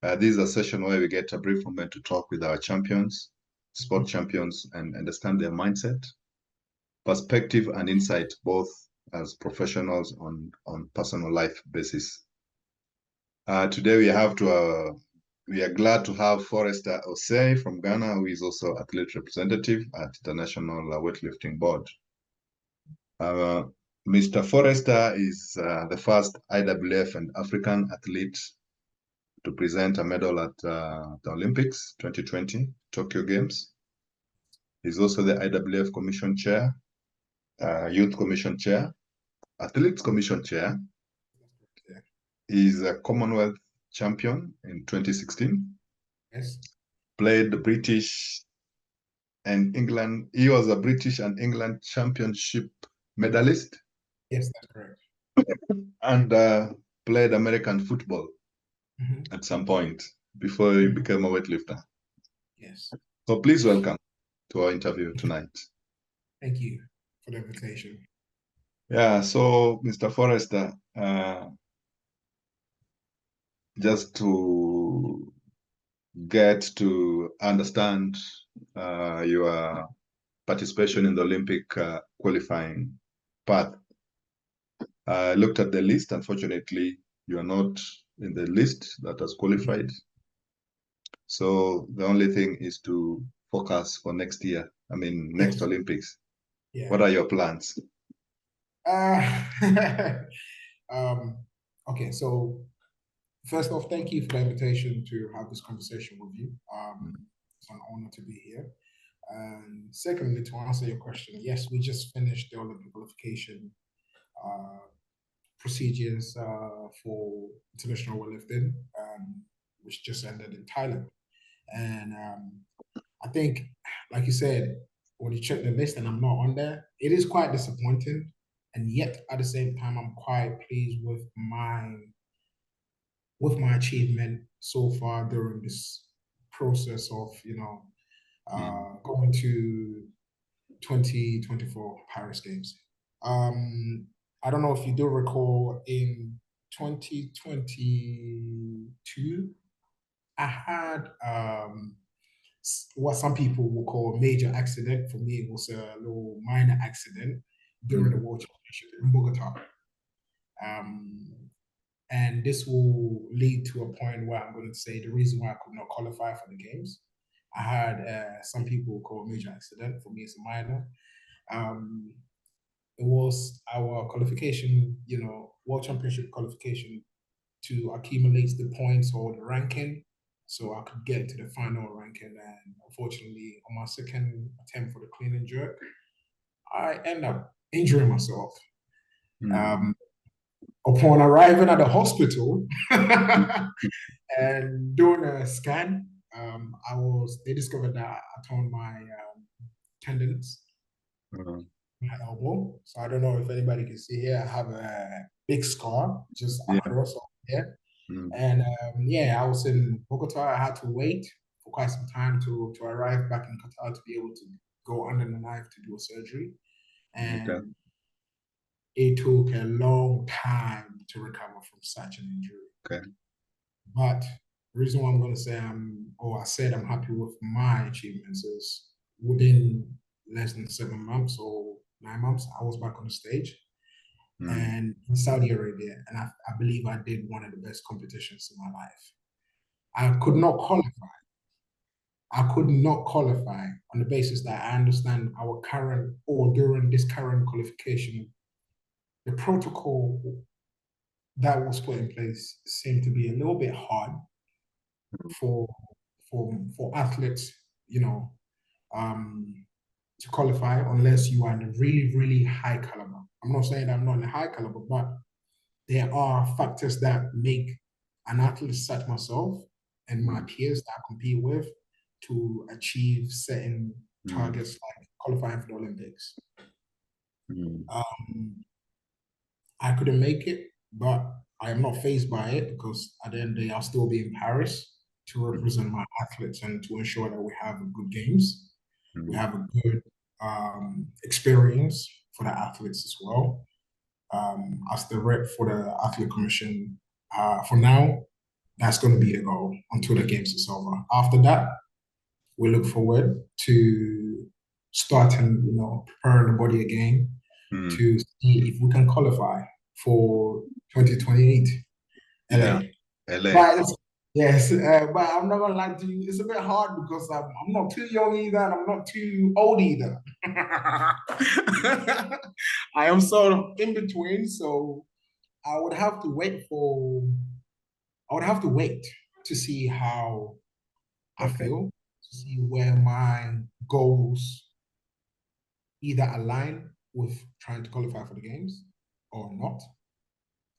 This is a session where we get a brief moment to talk with our champions, sport champions, and understand their mindset, perspective, and insight, both as professionals on personal life basis. Today we are glad to have Forrester Osei from Ghana, who is also athlete representative at the National Weightlifting Board. Mr. Forrester is the first IWF and African athlete to present a medal at the Olympics 2020 Tokyo Games. He's also the IWF Commission Chair, Youth Commission Chair, Athletes Commission Chair. He's a Commonwealth champion in 2016. Yes. Played British and England. He was a British and England championship medalist. Yes, that's correct. And played American football at some point before he became a weightlifter. Yes. So please welcome to our interview tonight. Thank you for the invitation. Yeah, so Mr. Forrester, just to get to understand your participation in the Olympic qualifying path. I looked at the list. Unfortunately, you are not in the list that has qualified. So the only thing is to focus for next year. I mean, next Olympics. Yeah. What are your plans? Okay, so first off, thank you for the invitation to have this conversation with you. It's an honor to be here. And secondly, to answer your question, yes, we just finished the Olympic qualification procedures for international weightlifting, which just ended in Thailand. And I think, like you said, when you check the list and I'm not on there, it is quite disappointing. And yet, at the same time, I'm quite pleased with my achievement so far during this process of, going to 2024 Paris Games. I don't know if you do recall, in 2022, I had what some people will call a major accident. For me, it was a little minor accident during the World Championship in Bogota. And this will lead to a point where I'm going to say the reason why I could not qualify for the games. I had some people will call a major accident. For me, it's a minor. It was our qualification, World Championship qualification, to accumulate the points or the ranking, so I could get to the final ranking. And unfortunately, on my second attempt for the clean and jerk, I end up injuring myself. Upon arriving at the hospital and doing a scan, they discovered that I torn my tendons, my elbow. So I don't know if anybody can see here. I have a big scar just across here. And I was in Bogota. I had to wait for quite some time to arrive back in Qatar to be able to go under the knife to do a surgery. And it took a long time to recover from such an injury. But the reason why I'm going to say I said I'm happy with my achievements is within less than 7 months or 9 months, I was back on the stage. And in Saudi Arabia, and I believe I did one of the best competitions in my life. I could not qualify. On the basis that I understand during this current qualification, the protocol that was put in place seemed to be a little bit hard for athletes, to qualify unless you are in a really, really high caliber. I'm not saying that I'm not in a high caliber, but there are factors that make an athlete such myself and my peers that I compete with to achieve certain targets like qualifying for the Olympics. I couldn't make it, but I am not fazed by it, because at the end of the day, I'll still be in Paris to represent my athletes and to ensure that we have good games. We have a good experience for the athletes as well. As the rep for the Athlete Commission, for now, That's going to be the goal until the games is over. After that, we look forward to starting, preparing the body again to see if we can qualify for 2028 Yeah, LA. LA. But yes, but I'm not gonna lie to you, it's a bit hard because I'm not too young either, and I'm not too old either. I am sort of in between, so I would have to wait for. I would have to wait to see how I Okay. feel, to see where my goals either align with trying to qualify for the games or not,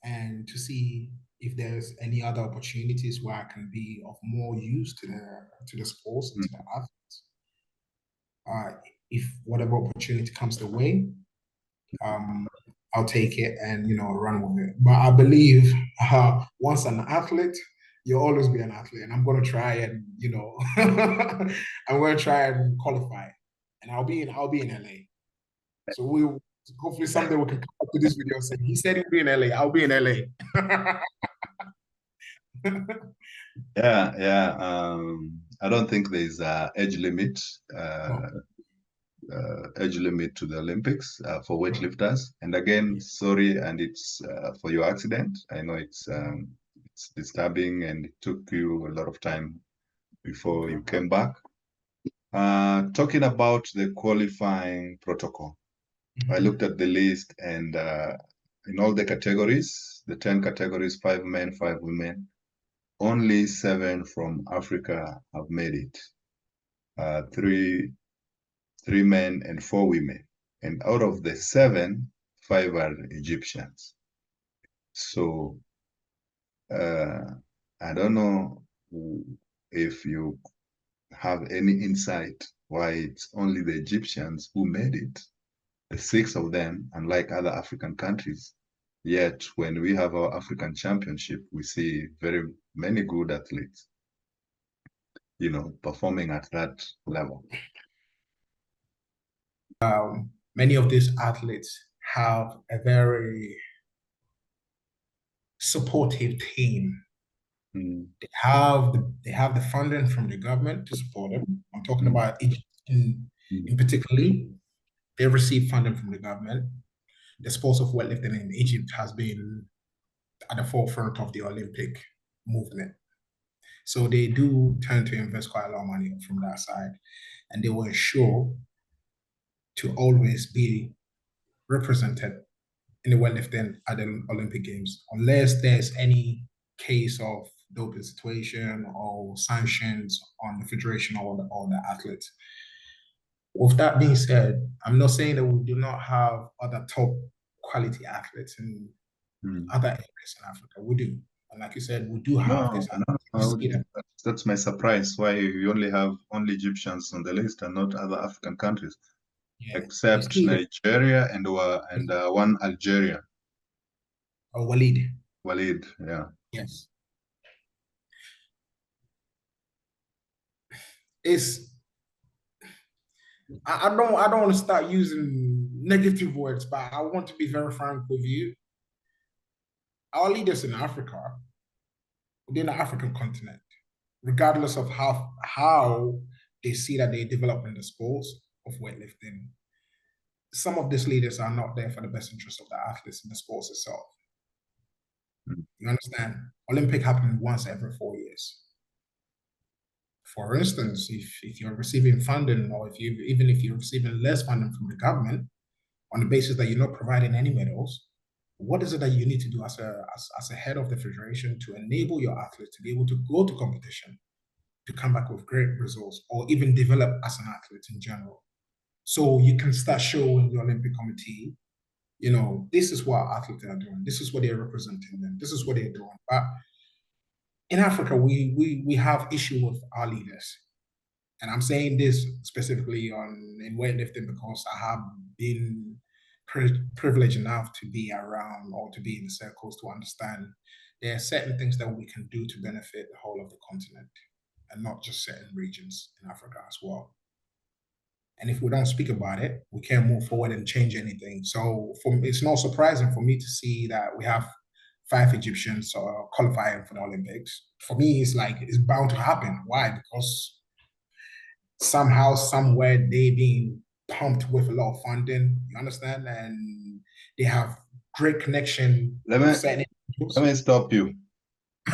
and to see if there's any other opportunities where I can be of more use to the sports and to the athletes. If whatever opportunity comes the way, um, I'll take it and run with it. But I believe once an athlete, you'll always be an athlete, and I'm gonna try and I'm gonna try and qualify, and I'll be in LA. So we hopefully someday we can come up to this video saying he said he'll be in LA. I'll be in LA. Yeah, yeah. I don't think there's a age limit. No, Age limit to the Olympics for weightlifters. And again, sorry, and it's for your accident. I know it's disturbing, and it took you a lot of time before you came back. Talking about the qualifying protocol, I looked at the list, and in all the categories, the 10 categories, 5 men, 5 women, only 7 from Africa have made it. Three men and 4 women. And out of the 7, 5 are Egyptians. So I don't know if you have any insight why it's only the Egyptians who made it, the 6 of them, unlike other African countries. Yet when we have our African championship, we see very many good athletes, performing at that level. Many of these athletes have a very supportive team. They have the funding from the government to support them. I'm talking about Egypt in particularly. They receive funding from the government. The sports of weightlifting in Egypt has been at the forefront of the Olympic movement. So they do tend to invest quite a lot of money from that side, and they will ensure to always be represented in the weightlifting at the Olympic Games, unless there's any case of doping situation or sanctions on the federation or the athletes. With that being said, I'm not saying that we do not have other top quality athletes in other areas in Africa. We do. And like you said, we do have this. That's my surprise. Why you only have Egyptians on the list and not other African countries, except Nigeria and one Algeria. Oh, Walid. Walid, yeah. Yes. I don't want to start using negative words, but I want to be very frank with you. Our leaders in Africa, within the African continent, regardless of how they see that they develop in the sports of weightlifting, some of these leaders are not there for the best interest of the athletes in the sports itself. You understand? Olympic happens once every 4 years. For instance, if you're receiving funding, or even if you're receiving less funding from the government, on the basis that you're not providing any medals, what is it that you need to do as a head of the federation to enable your athletes to be able to go to competition, to come back with great results, or even develop as an athlete in general? So you can start showing the Olympic Committee, this is what athletes are doing, this is what they're representing them, this is what they're doing. But in Africa, we have issue with our leaders. And I'm saying this specifically in weightlifting because I have been privileged enough to be around or to be in the circles to understand there are certain things that we can do to benefit the whole of the continent and not just certain regions in Africa as well. And if we don't speak about it, we can't move forward and change anything. So it's not surprising for me to see that we have 5 Egyptians qualifying for the Olympics. For me, it's like it's bound to happen. Why? Because somehow, somewhere, they being pumped with a lot of funding. You understand, and they have great connection with certain let me stop you.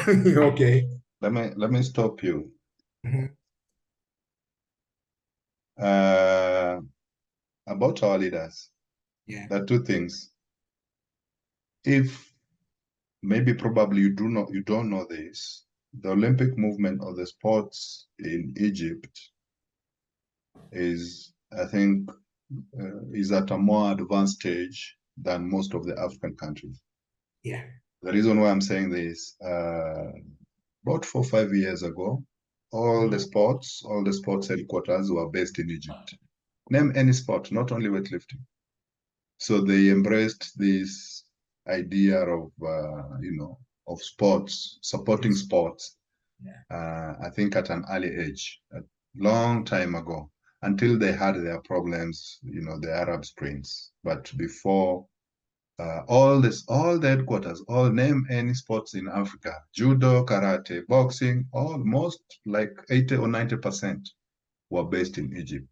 Okay. Let me stop you. Mm-hmm. About our leaders. Yeah. There are two things. If maybe probably you don't know this, the Olympic movement or the sports in Egypt is, I think, is at a more advanced stage than most of the African countries. Yeah. The reason why I'm saying this, about 4 or 5 years ago, all the sports headquarters were based in Egypt. Name any sport, not only weightlifting. So they embraced this idea of, of sports, supporting sports. Yeah. I think at an early age, a long time ago, until they had their problems, the Arab Springs. But before, all the headquarters, name any sports in Africa, judo, karate, boxing, almost like 80 or 90% were based in Egypt.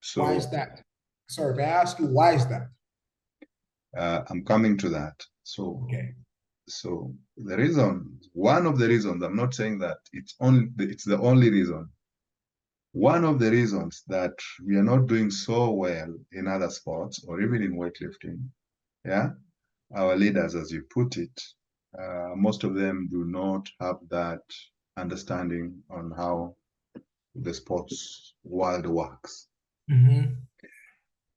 So why is that? Sorry, may I ask you, why is that? I'm coming to that. So, okay. So the reason, one of the reasons, I'm not saying that it's the only reason. One of the reasons that we are not doing so well in other sports or even in weightlifting, yeah, our leaders, as you put it, most of them do not have that understanding on how the sports world works. Mm-hmm.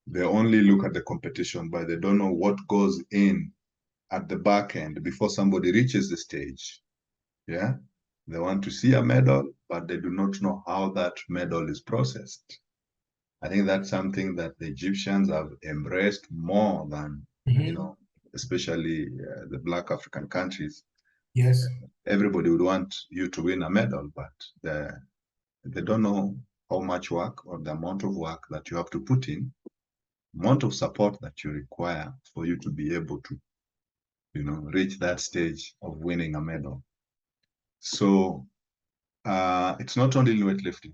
They only look at the competition, but they don't know what goes in at the back end before somebody reaches the stage. Yeah, they want to see a medal, but they do not know how that medal is processed. I think that's something that the Egyptians have embraced more than, especially the Black African countries. Yes. Everybody would want you to win a medal, but they don't know how much work or the amount of work that you have to put in, amount of support that you require for you to be able to, reach that stage of winning a medal. So it's not only in weightlifting.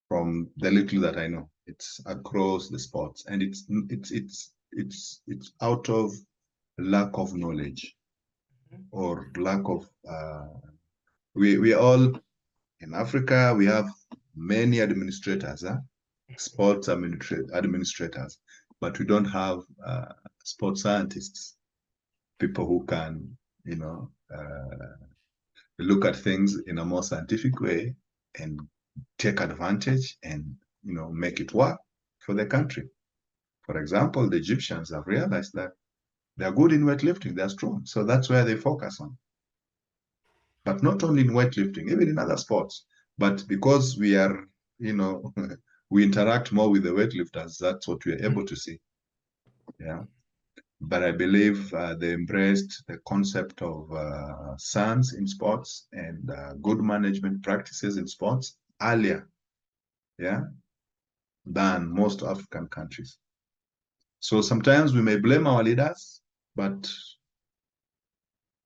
From the little that I know, it's across the sports, and it's out of lack of knowledge or lack of. We all in Africa, we have many administrators, sports administrators, but we don't have sports scientists, people who can, look at things in a more scientific way and take advantage and make it work for the country. For example, the Egyptians have realized that they're good in weightlifting, they're strong, so that's where they focus on. But not only in weightlifting, even in other sports. But because we are, we interact more with the weightlifters, that's what we're able to see. Yeah. But I believe they embraced the concept of science in sports and good management practices in sports earlier, yeah, than most African countries. So sometimes we may blame our leaders, but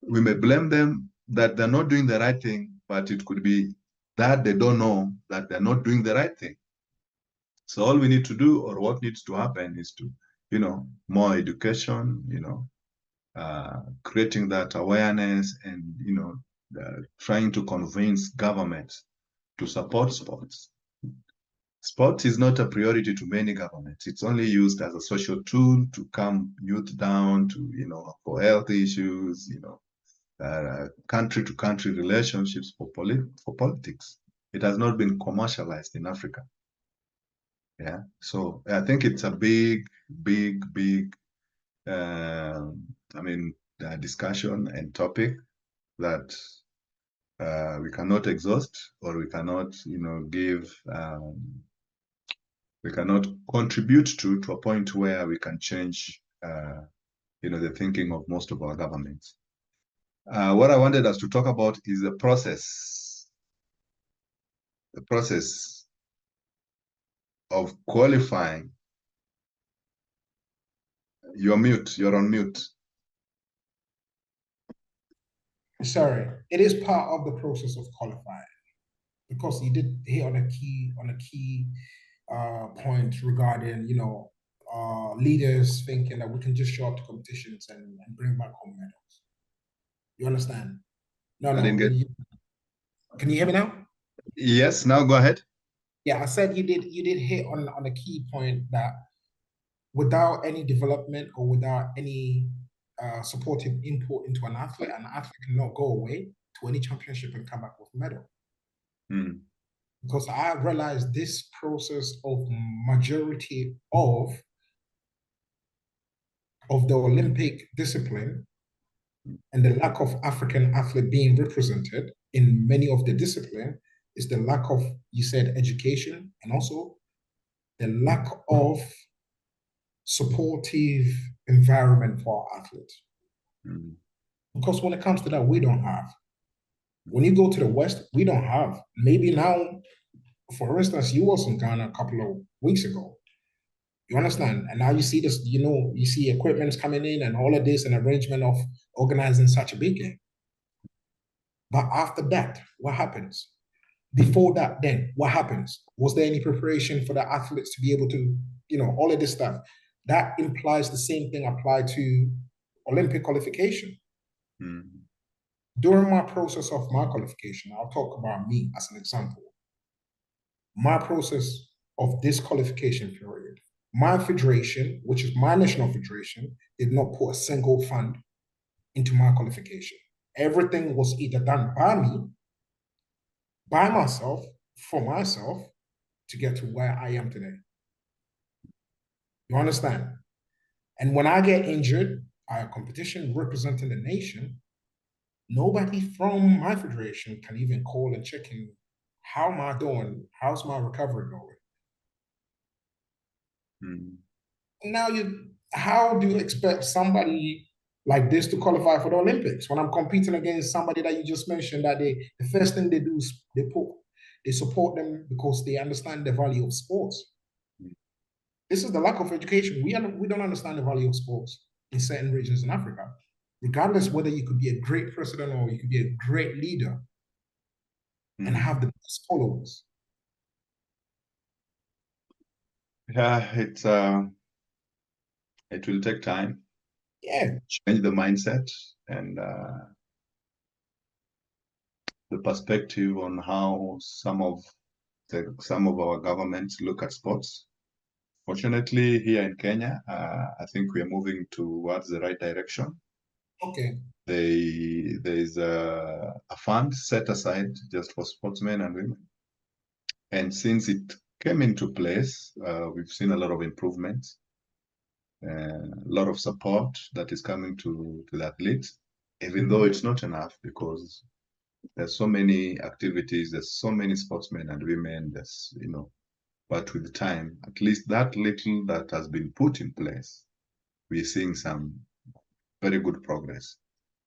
we may blame them that they're not doing the right thing, but it could be that they don't know that they're not doing the right thing. So all we need to do, or what needs to happen, is to, more education, creating that awareness and, trying to convince governments to support sports. Sport is not a priority to many governments. It's only used as a social tool to calm youth down, to, for health issues, country-to-country relationships, for politics. It has not been commercialized in Africa. Yeah, so I think it's a big discussion and topic that we cannot exhaust, or we cannot, we cannot contribute to a point where we can change, the thinking of most of our governments. What I wanted us to talk about is the process of qualifying. You're on mute. sorry, it is part of the process of qualifying because you did hit on a key point regarding leaders thinking that we can just show up to competitions and bring back home medals. You understand? No, I didn't no. get. Can you hear me now? Yes, now go ahead. Yeah, I said you did hit on a key point that without any development or without any supportive input into an athlete cannot go away to any championship and come back with a medal. Because I realized this process of majority of the Olympic discipline and the lack of African athlete being represented in many of the discipline is the lack of, you said, education, and also the lack of supportive environment for our athletes. Because when it comes to that, we don't have. When you go to the West, we don't have. Maybe now, for instance, you was in Ghana a couple of weeks ago. You understand? And now you see this, you see equipments coming in and all of this and arrangement of organizing such a big game. But after that, what happens? Before that, then what happens? Was there any preparation for the athletes to be able to, all of this stuff? That implies the same thing applied to Olympic qualification. During my process of my qualification, I'll talk about me as an example. My process of this qualification period, my federation, which is my national federation, did not put a single fund into my qualification. Everything was either done by me, by myself, for myself, to get to where I am today. You understand? And when I get injured, I have competition representing the nation, nobody from my federation can even call and check in. How am I doing? How's my recovery going? Now, how do you expect somebody like this to qualify for the Olympics when I'm competing against somebody that you just mentioned that the first thing they do is they support them because they understand the value of sports. This is the lack of education. We don't understand the value of sports in certain regions in Africa, regardless whether you could be a great president or you could be a great leader and have the best followers. Yeah, it will take time. Yeah, change the mindset and the perspective on how some of our governments look at sports. Fortunately, here in Kenya, I think we are moving towards the right direction. Okay. There is a fund set aside just for sportsmen and women. And since it came into place, we've seen a lot of improvements, a lot of support that is coming to the athletes, even though it's not enough because there's so many activities, there's so many sportsmen and women, but with time, at least that little that has been put in place, we're seeing some very good progress.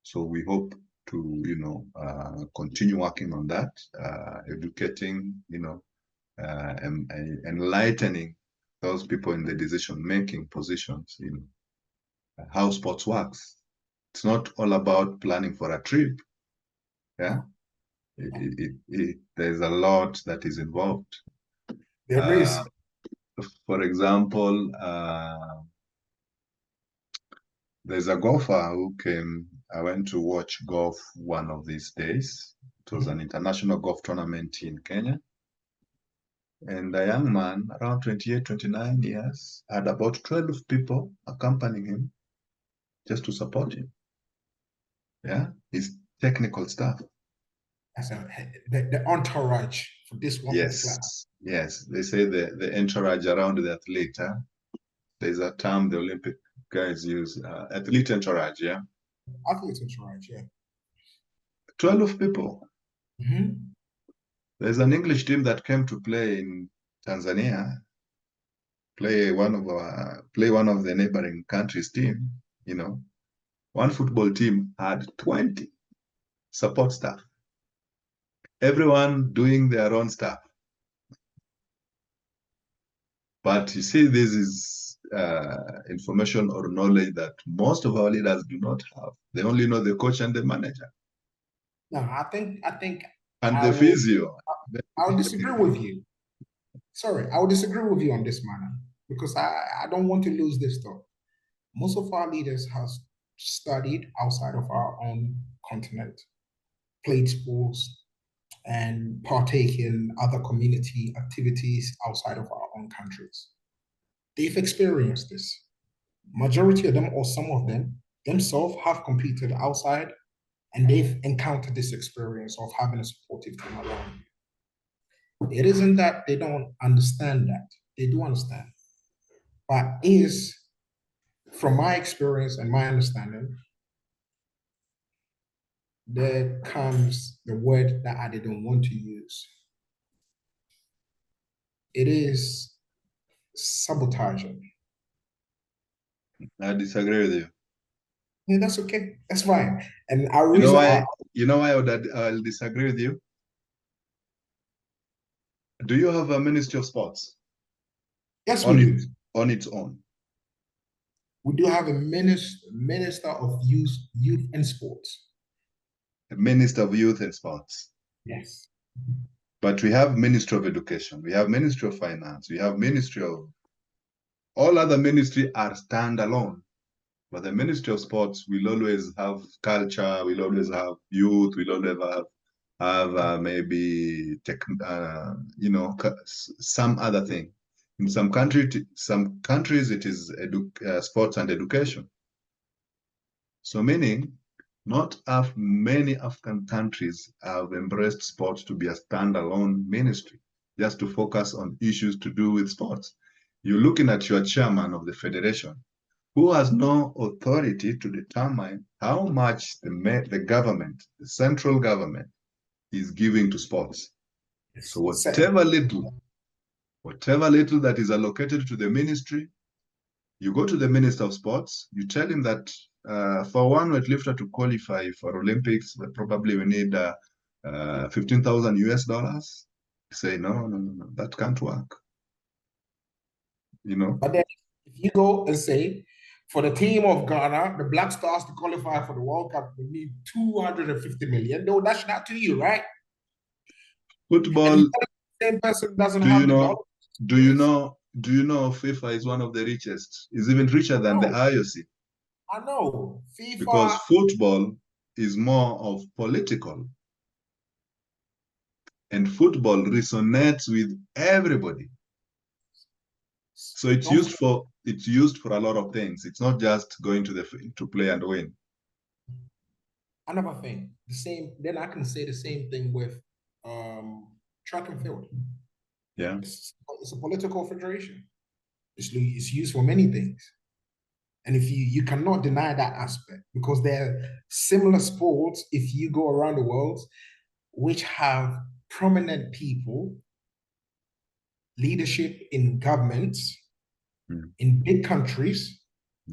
So we hope to, continue working on that, educating, and enlightening those people in the decision-making positions, how sports works. It's not all about planning for a trip, yeah? There's a lot that is involved. There is. For example, there's a golfer who came. I went to watch golf one of these days. It was an international golf tournament in Kenya. And a young man, around 28, 29 years, had about 12 people accompanying him just to support him. Yeah, his technical stuff. As the entourage for this one particular. Yes, they say the entourage around the athlete. Huh? There's a term the Olympic guys use, athlete entourage, yeah? Athlete entourage, yeah. 12 people. There's an English team that came to play in Tanzania, play one of the neighboring countries' team, One football team had 20 support staff. Everyone doing their own stuff. But you see, this is information or knowledge that most of our leaders do not have. They only know the coach and the manager. No, I think And I the will physio. I'll disagree with you. Sorry, I will disagree with you on this matter because I don't want to lose this thought. Most of our leaders have studied outside of our own continent, played sports, and partake in other community activities outside of our own countries. They've experienced this. Majority of them, or some of them, themselves have competed outside and they've encountered this experience of having a supportive team around you. It isn't that they don't understand that. They do understand. But is, from my experience and my understanding, there comes the word that I didn't want to use. It is sabotaging. I disagree with you. Yeah, that's okay. That's fine. And our You know reason, why? You know why I'll disagree with you? Do you have a Ministry of Sports yes, we on do. on its own? We do have a minister of youth and sports. A Minister of Youth and Sports. Yes. But we have Ministry of Education, we have Ministry of Finance, we have Ministry of, all other ministry are standalone. But the Ministry of Sports will always have culture, will always have youth, will always have maybe some other thing. In some countries it is sports and education. So meaning, not many African countries have embraced sports to be a standalone ministry, just to focus on issues to do with sports. You're looking at your chairman of the federation, who has no authority to determine how much the government, the central government, is giving to sports. So whatever little that is allocated to the ministry, you go to the Minister of Sports, you tell him that for one weightlifter to qualify for Olympics, probably we need 15,000 US dollars. Say, no, that can't work. You know? But then if you go and say, for the team of Ghana, the Black Stars to qualify for the World Cup, we need 250 million. They'll dash that to you, right? Football. And the same person doesn't do have you the know? knowledge. Do you know FIFA is one of the richest? Is even richer than the IOC. I know. FIFA. Because football is more of political. And football resonates with everybody. So it's used for a lot of things. It's not just going to play and win. Another thing, the same. Then I can say the same thing with track and field. Yeah, it's a political federation. It's used for many things, and if you cannot deny that aspect because there are similar sports. If you go around the world, which have prominent people, leadership in governments, in big countries,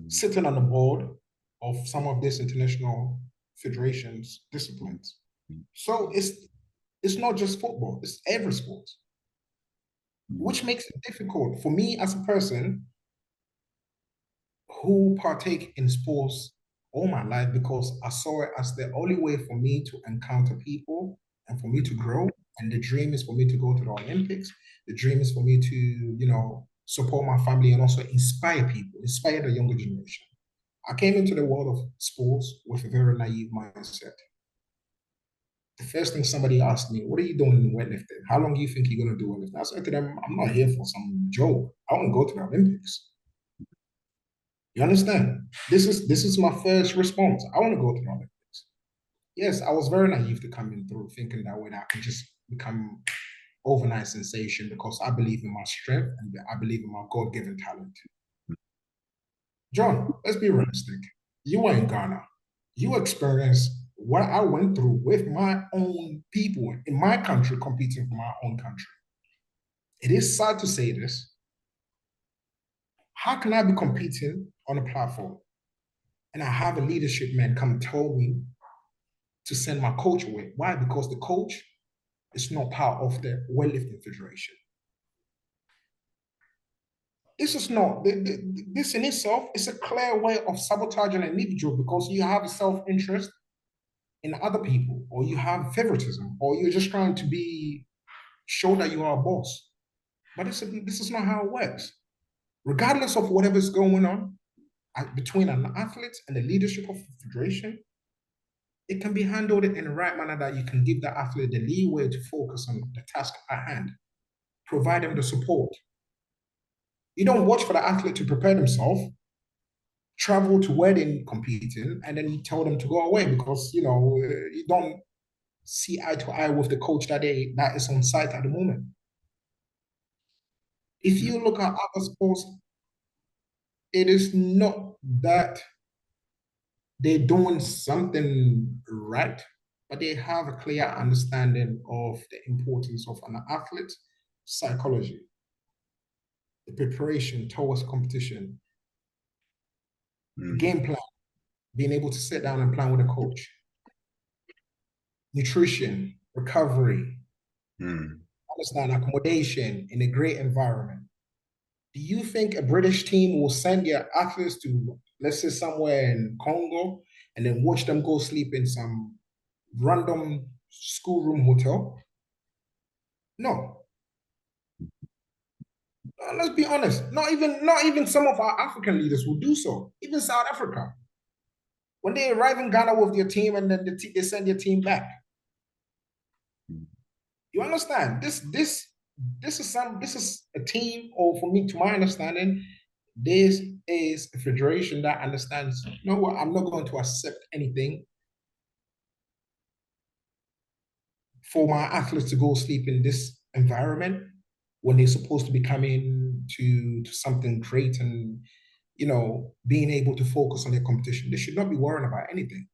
sitting on the board of some of these international federations disciplines. So it's not just football, it's every sport, which makes it difficult for me as a person who partake in sports all my life because I saw it as the only way for me to encounter people and for me to grow. And the dream is for me to go to the Olympics. The dream is for me to, support my family and also inspire people, inspire the younger generation. I came into the world of sports with a very naive mindset. The first thing somebody asked me, what are you doing in weightlifting? How long do you think you're going to do weightlifting? I said to them, I'm not here for some joke. I want to go to the Olympics. You understand? This is my first response. I want to go to the Olympics. Yes, I was very naive to come in through thinking that way that I could just become overnight sensation because I believe in my strength and I believe in my God-given talent. John, let's be realistic. You were in Ghana. You experienced what I went through with my own people in my country competing for my own country. It is sad to say this. How can I be competing on a platform and I have a leadership man come tell me to send my coach away? Why? Because the coach is not part of the Weightlifting Federation. This is not, this in itself is a clear way of sabotaging an individual because you have a self-interest in other people, or you have favoritism, or you're just trying to show that you are a boss. But this is not how it works. Regardless of whatever's going on between an athlete and the leadership of the federation, it can be handled in the right manner that you can give the athlete the leeway to focus on the task at hand, provide them the support. You don't watch for the athlete to prepare themselves, travel to where they're competing, and then you tell them to go away because you don't see eye to eye with the coach that is on site at the moment. If you look at other sports, it is not that they're doing something right, but they have a clear understanding of the importance of an athlete's psychology, the preparation towards competition, the game plan, being able to sit down and plan with a coach, nutrition, recovery, understand accommodation in a great environment. Do you think a British team will send their athletes to, let's say, somewhere in Congo and then watch them go sleep in some random schoolroom hotel? No. Let's be honest. Not even some of our African leaders will do so. Even South Africa, when they arrive in Ghana with their team and then they send their team back. You understand? This is a team, or for me, to my understanding, this is a federation that understands, you know what, I'm not going to accept anything for my athletes to go sleep in this environment when they're supposed to be coming to something great and, being able to focus on their competition. They should not be worrying about anything.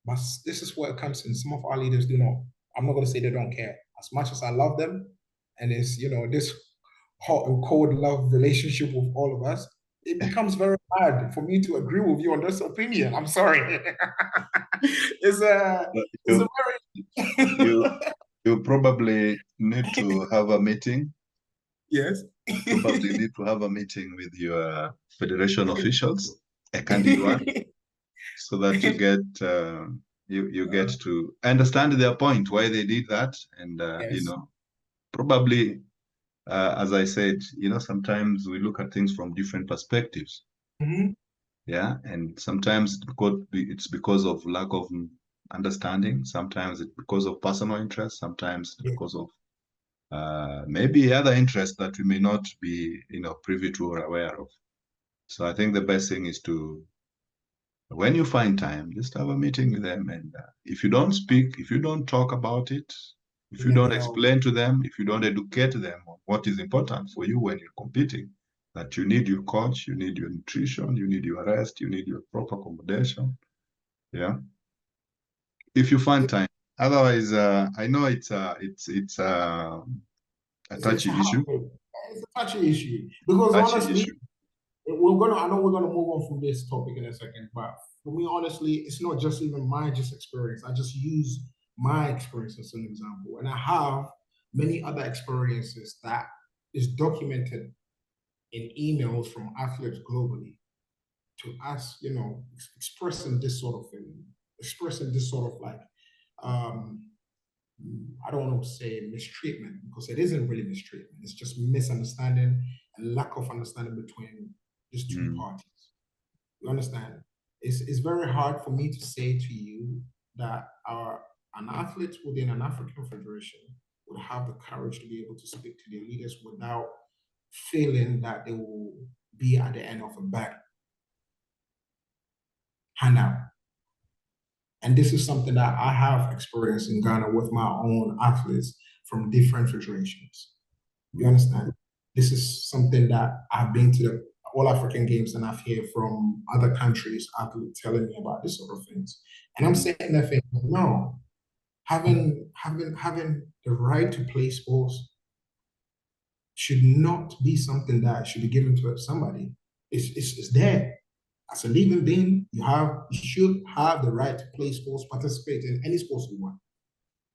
But this is where it comes in. Some of our leaders do not. I'm not going to say they don't care. As much as I love them, and it's, this hot and cold love relationship with all of us, it becomes very hard for me to agree with you on this opinion. I'm sorry. it's a very you probably need to have a meeting. Yes. You probably need to have a meeting with your federation officials, a candid one, so that you get you get to understand their point, why they did that, and yes. probably as I said, sometimes we look at things from different perspectives. Yeah, and sometimes it's because of lack of understanding. Sometimes it's because of personal interest. Sometimes it's because of maybe other interests that we may not be, privy to or aware of. So I think the best thing is to, when you find time, just have a meeting with them. And if you don't speak, if you don't talk about it, if you don't explain to them, if you don't educate them on what is important for you when you're competing, that you need your coach, you need your nutrition, you need your rest, you need your proper accommodation. Yeah. If you find time. Otherwise, I know it's a touchy issue. It's a touchy issue because honestly, I know we're gonna move on from this topic in a second, but for me, honestly, it's not just even my experience. I just use my experience as an example, and I have many other experiences that is documented in emails from athletes globally to us, expressing this sort of thing, expressing this sort of like, I don't want to say mistreatment because it isn't really mistreatment. It's just misunderstanding and lack of understanding between these two parties. You understand? It's very hard for me to say to you that an athlete within an African federation would have the courage to be able to speak to their leaders without feeling that they will be at the end of a bad handout. And this is something that I have experienced in Ghana with my own athletes from different federations. You understand? This is something that I've been to the All African Games and I've heard from other countries athletes telling me about this sort of things. And I'm saying that thing, no, having the right to play sports should not be something that should be given to somebody. It's there. As a living being, you should have the right to play sports, participate in any sports you want.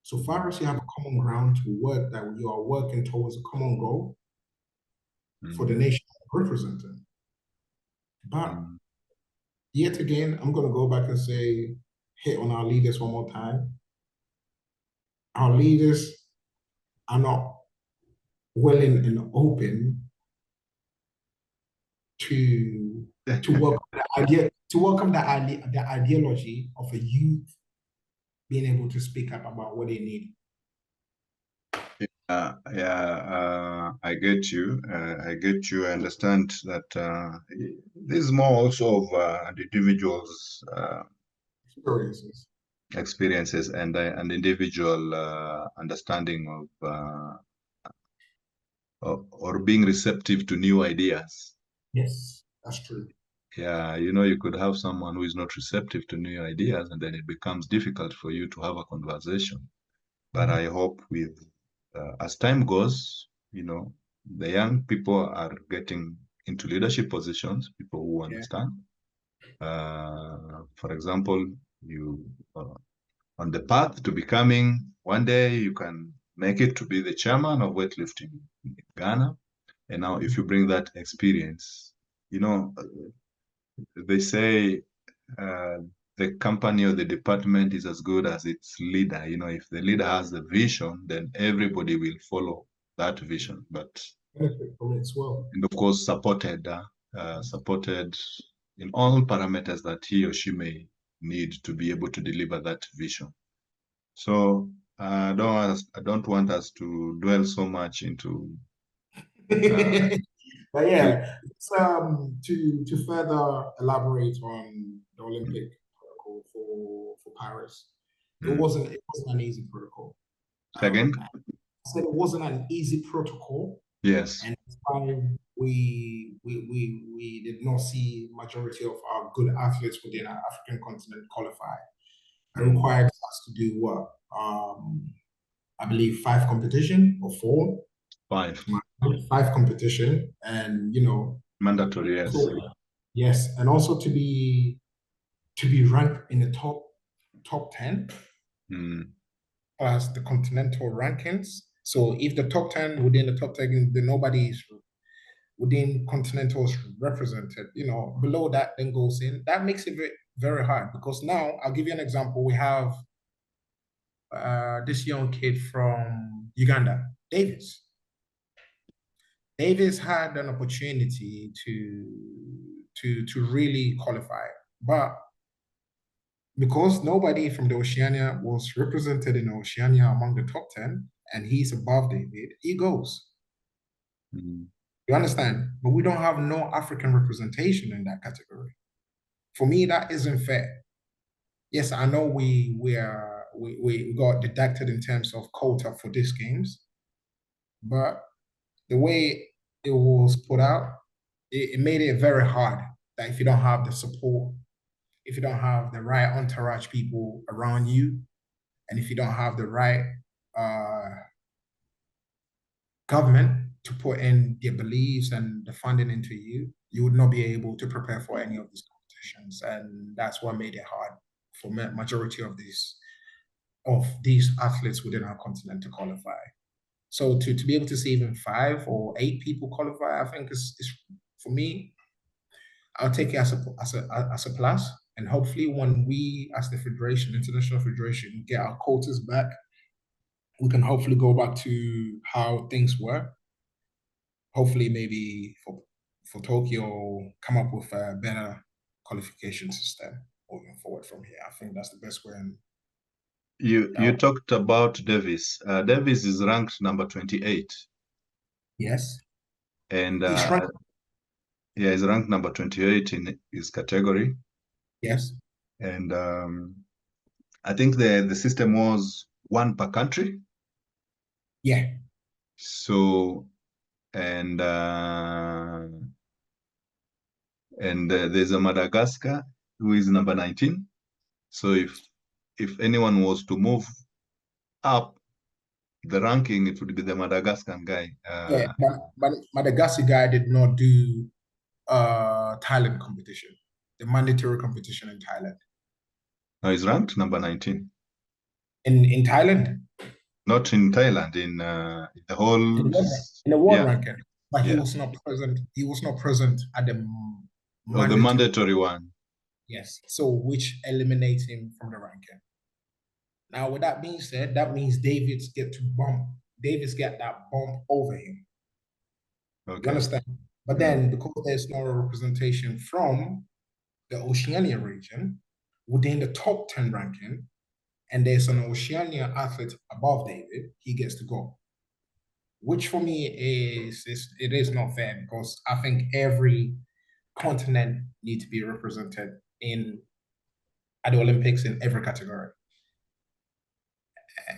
So far as you have a common ground to work, that you are working towards a common goal for the nation representing. But yet again, I'm going to go back and say, hit on our leaders one more time. Our leaders are not willing and open to welcome the ideology of a youth being able to speak up about what they need. I get you. I get you. I understand that this is more also of the individual's experiences and an individual understanding of or being receptive to new ideas. Yes, that's true. Yeah, you could have someone who is not receptive to new ideas, and then it becomes difficult for you to have a conversation. But I hope with as time goes, the young people are getting into leadership positions, people who understand. For example, you on the path to becoming, one day you can make it to be the chairman of weightlifting in Ghana. And now if you bring that experience, they say the company or the department is as good as its leader. If the leader has the vision, then everybody will follow that vision. But and of course, supported in all parameters that he or she may need to be able to deliver that vision. So I don't want us to dwell so much into. But yeah, to further elaborate on the Olympic protocol for Paris, it wasn't an easy protocol. Again? I said it wasn't an easy protocol. Yes. And we did not see majority of our good athletes within our African continent qualify. It required us to do what? I believe 5 competition or 4. 5. 5 competition, and mandatory, yes. So, yes, and also to be ranked in the top 10 as the continental rankings. So if the top 10 within the top 10, then nobody's within continentals represented. Below that then goes in. That makes it very, very hard, because now I'll give you an example. We have this young kid from Uganda, Davis. Davis had an opportunity to really qualify, but because nobody from the Oceania was represented in Oceania among the top 10, and he's above David, he goes. You understand? But we don't have no African representation in that category. For me, that isn't fair. Yes, I know we got deducted in terms of quota for these games, but the way it was put out, it made it very hard that if you don't have the support, if you don't have the right entourage people around you, and if you don't have the right government to put in their beliefs and the funding into you, you would not be able to prepare for any of these competitions. And that's what made it hard for majority of these athletes within our continent to qualify. So to be able to see even 5 or 8 people qualify, I think is for me, I'll take it as a plus. And hopefully when we, as the federation, international federation, get our quotas back, we can hopefully go back to how things were. Hopefully maybe for Tokyo, come up with a better qualification system moving forward from here. I think that's the best way. You talked about Davis. Davis is ranked number 28. Yes. And he's ranked number 28 in his category. Yes. And I think the system was 1 per country. Yeah. So and there's a Madagascar who is number 19. So if anyone was to move up the ranking, it would be the Madagascar guy. Yeah, but Madagascar guy did not do Thailand competition, the mandatory competition in Thailand. No, he's ranked number 19. In Thailand? Not in Thailand, in the whole in the world ranking. But he was not present. He was not present at the mandatory one. Yes. So which eliminates him from the ranking. Now, with that being said, that means David's get that bump over him. Okay. You understand? But then because there's no representation from the Oceania region within the top 10 ranking, and there's an Oceania athlete above David, he gets to go. Which for me is not fair, because I think every continent needs to be represented at the Olympics in every category.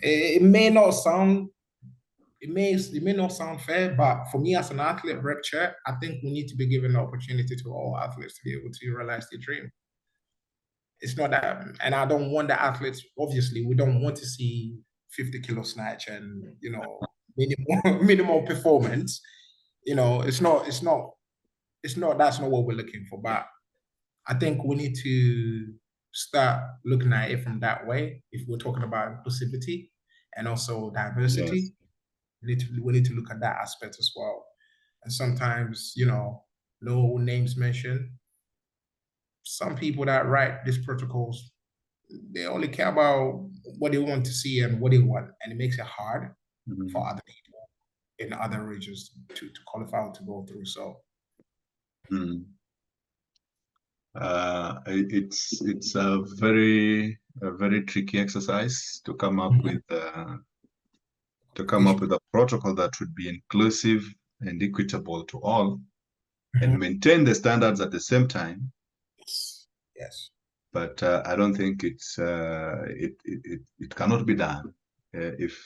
It may not sound fair, but for me as an athlete rep chair, I think we need to be given the opportunity to all athletes to be able to realize their dream. It's not that, and I don't want the athletes. Obviously, we don't want to see 50-kilo snatch and minimal performance. It's not. That's not what we're looking for. But I think we need to start looking at it from that way. If we're talking about inclusivity and also diversity, Yes. we need to look at that aspect as well. And sometimes, no names mentioned. Some people that write these protocols, they only care about what they want to see and what they want, and it makes it hard for other people in other regions to qualify to go through. So. It's a very tricky exercise to come up with a protocol that would be inclusive and equitable to all, and maintain the standards at the same time. Yes. But I don't think it cannot be done. If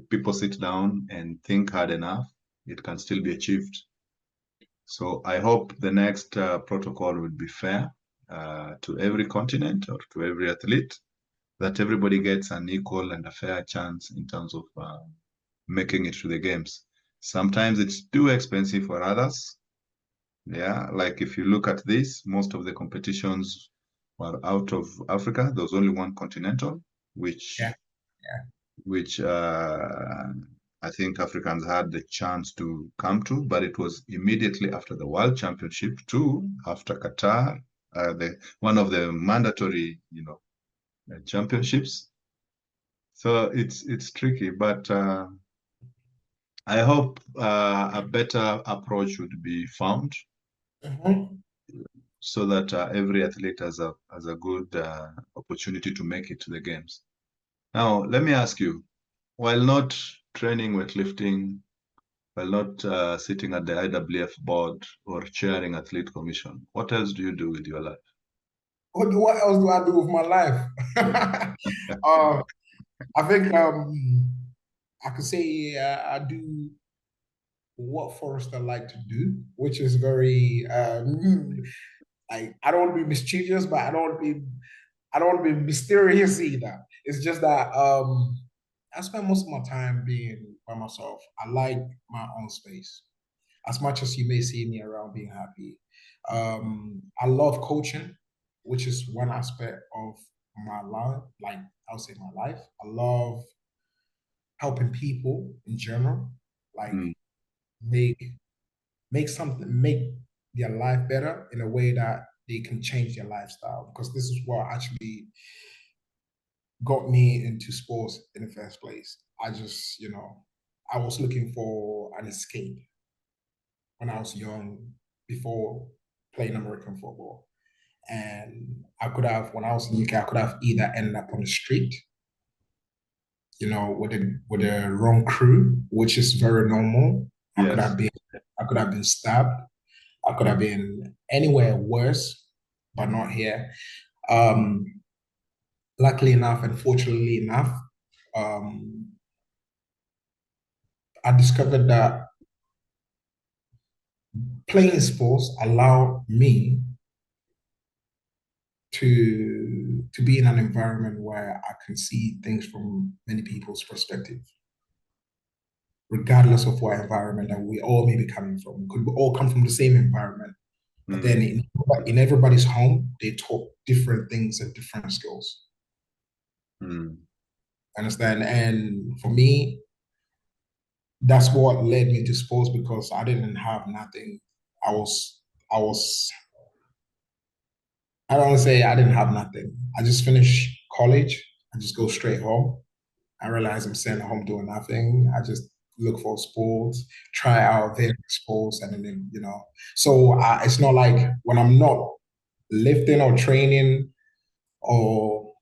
people sit down and think hard enough, it can still be achieved. So I hope the next protocol will be fair to every continent or to every athlete, that everybody gets an equal and a fair chance in terms of making it to the games. Sometimes it's too expensive for others. Yeah, like if you look at this, most of the competitions were out of Africa. There was only one continental, which I think Africans had the chance to come to, but it was immediately after the World Championship too, after Qatar, one of the mandatory, championships. So it's tricky, but I hope a better approach would be found, so that every athlete has a good opportunity to make it to the games. Now, let me ask you, while not training weightlifting, while not sitting at the IWF board or chairing athlete commission, what else do you do with your life? What else do I do with my life? I think I could say I do what Forrester like to do, which is very like, I don't want to be mischievous, but I don't want to be mysterious either. It's just that I spend most of my time being by myself. I like my own space. As much as you may see me around being happy, I love coaching, which is one aspect of my life. Like, I'll say my life. I love helping people in general, like make their life better in a way that they can change their lifestyle. Because this is what actually got me into sports in the first place. I just, I was looking for an escape when I was young, before playing American football. And when I was in UK, I could have either ended up on the street, with the wrong crew, which is very normal. Yes. I could have been stabbed. I could have been anywhere worse, but not here. Luckily enough, and fortunately enough, I discovered that playing sports allowed me to be in an environment where I can see things from many people's perspective, regardless of what environment that we all may be coming from. We could all come from the same environment, but then in everybody's home, they taught different things and different skills. Understand? And for me, that's what led me to sports, because I didn't have nothing. I was I don't say I didn't have nothing. I just finished college. I just go straight home. I realize I'm sitting at home doing nothing. I just look for sports, try out various sports, and then So it's not like when I'm not lifting or training or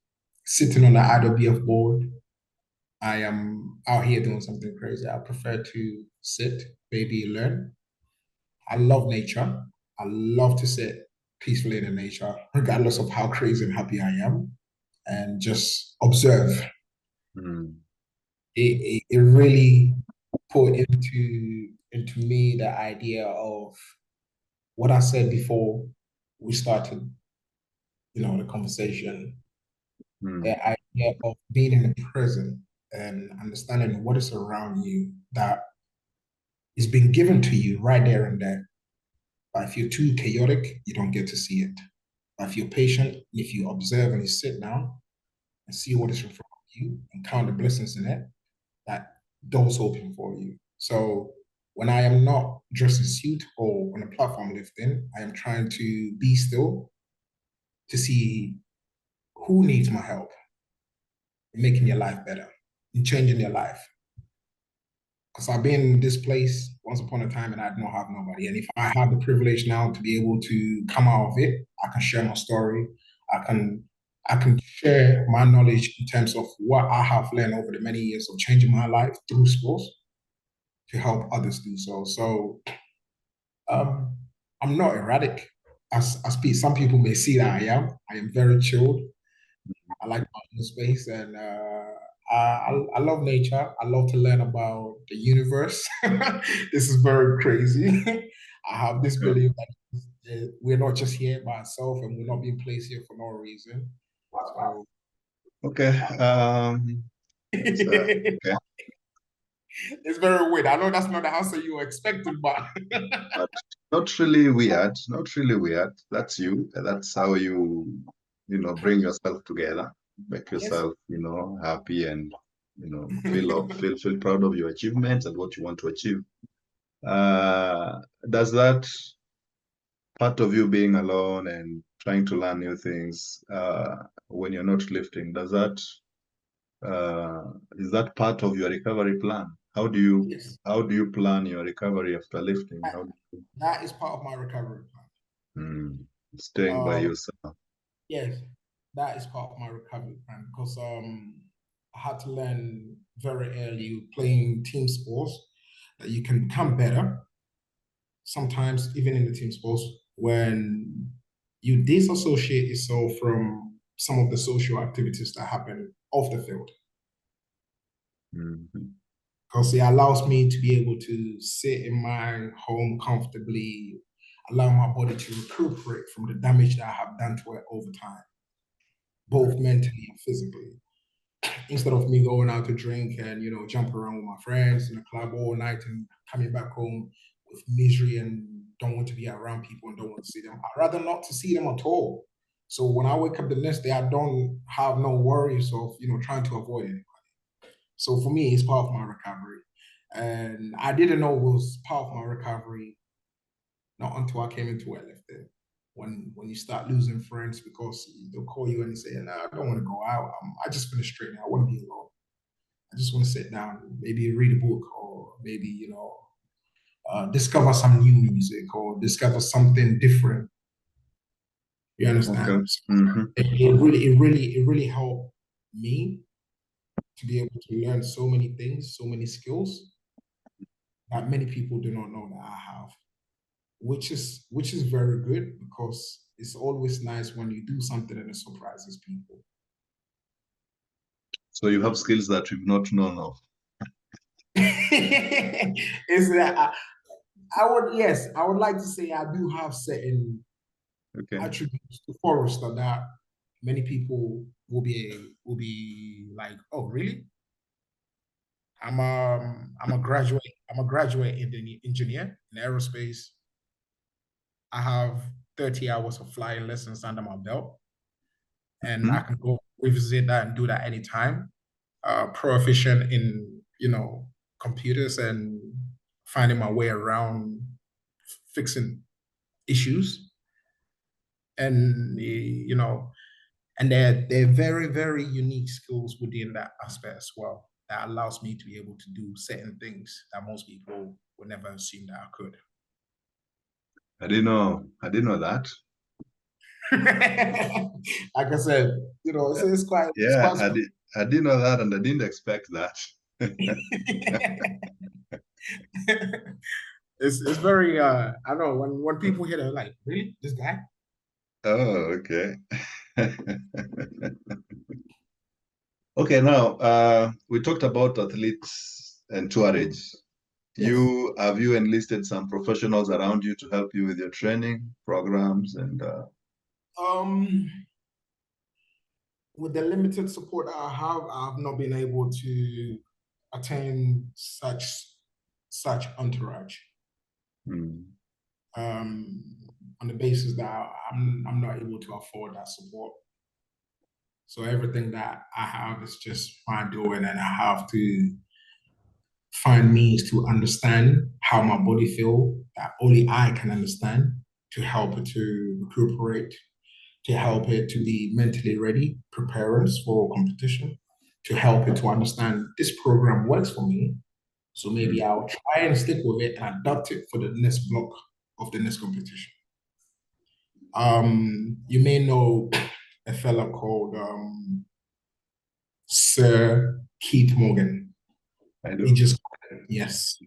sitting on the IWF board, I am out here doing something crazy. I prefer to sit, maybe learn. I love nature. I love to sit peacefully in the nature, regardless of how crazy and happy I am, and just observe. Mm. It really put into me the idea of what I said before we started, the conversation, Mm. the idea of being in the present and understanding what is around you that is being given to you right there and there. But if you're too chaotic, you don't get to see it. But if you're patient, if you observe and you sit down and see what is in front of you and count the blessings in it, that doors open for you. So when I am not dressed in suit or on a platform lifting, I am trying to be still to see who needs my help in making their life better, in changing their life. Because I've been in this place once upon a time and I don't have nobody. And if I have the privilege now to be able to come out of it, I can share my story. I can I can share my knowledge in terms of what I have learned over the many years of changing my life through sports to help others do so. So um, I'm not erratic as some people may see that I am. I am very chilled. I like my own space and I love nature. I love to learn about the universe. This is very crazy. I have this Yeah. belief that we're not just here by ourselves and we're not being placed here for no reason. So Okay. it's Okay. very weird. I know that's not the answer you were expecting, but Not, not really weird. Not really weird. That's you. That's how bring yourself together, make yes, yourself, happy and, feel proud of your achievements and what you want to achieve. Does that part of you being alone and trying to learn new things, when you're not lifting, is that part of your recovery plan? yes. How do you plan your recovery after lifting? That, that is part of my recovery plan. Hmm, staying by Um, yourself? Yes, that is part of my recovery plan because I had to learn very early playing team sports that you can become better. Sometimes even in the team sports, when you disassociate yourself from some of the social activities that happen off the field, Mhm. because it allows me to be able to sit in my home comfortably, allow my body to recuperate from the damage that I have done to it over time, both mentally and physically. Instead of me going out to drink and jump around with my friends in the club all night and coming back home with misery and don't want to be around people and don't want to see them. I'd rather not to see them at all. So when I wake up the next day, I don't have no worries of trying to avoid it. So for me, it's part of my recovery, and I didn't know it was part of my recovery not until I came into weightlifting. When you start losing friends because they'll call you and they say, "Nah, I don't want to go out. I just finished training. I want to be alone. I just want to sit down, maybe read a book, or maybe discover some new music or discover something different." You Okay. understand? So Hmm. it really helped me to be able to learn so many things, so many skills that many people do not know that I have, which is very good because it's always nice when you do something and it surprises people. So you have skills that we've not known of. Is that I would like to say I do have certain Okay. attributes to Forrester that many people will be like, oh, really? I'm a graduate engineer in aerospace. I have 30 hours of flying lessons under my belt, and I Hmm. can go revisit that and do that anytime. Proficient in computers and finding my way around fixing issues. and and they're very, very unique skills within that aspect as well. That allows me to be able to do certain things that most people would never assume that I could. I didn't know that. Like I said, it's quite Yeah, I didn't know that, and I didn't expect that. it's very I don't know, when people hear, they're like, really, this guy? Oh, okay. Okay, now we talked about athletes and tourage. Yes. Have you enlisted some professionals around you to help you with your training programs and Um, with the limited support I have, I've not been able to attain such entourage. hmm. Um, on the basis that I'm not able to afford that support. So everything that I have is just my doing, and I have to find means to understand how my body feel that only I can understand, to help it to recuperate, to help it to be mentally ready, prepare us for competition, to help it to understand this program works for me. So maybe I'll try and stick with it and adapt it for the next block of the next competition. You may know a fella called Sir Keith Morgan. I He do. just, yes,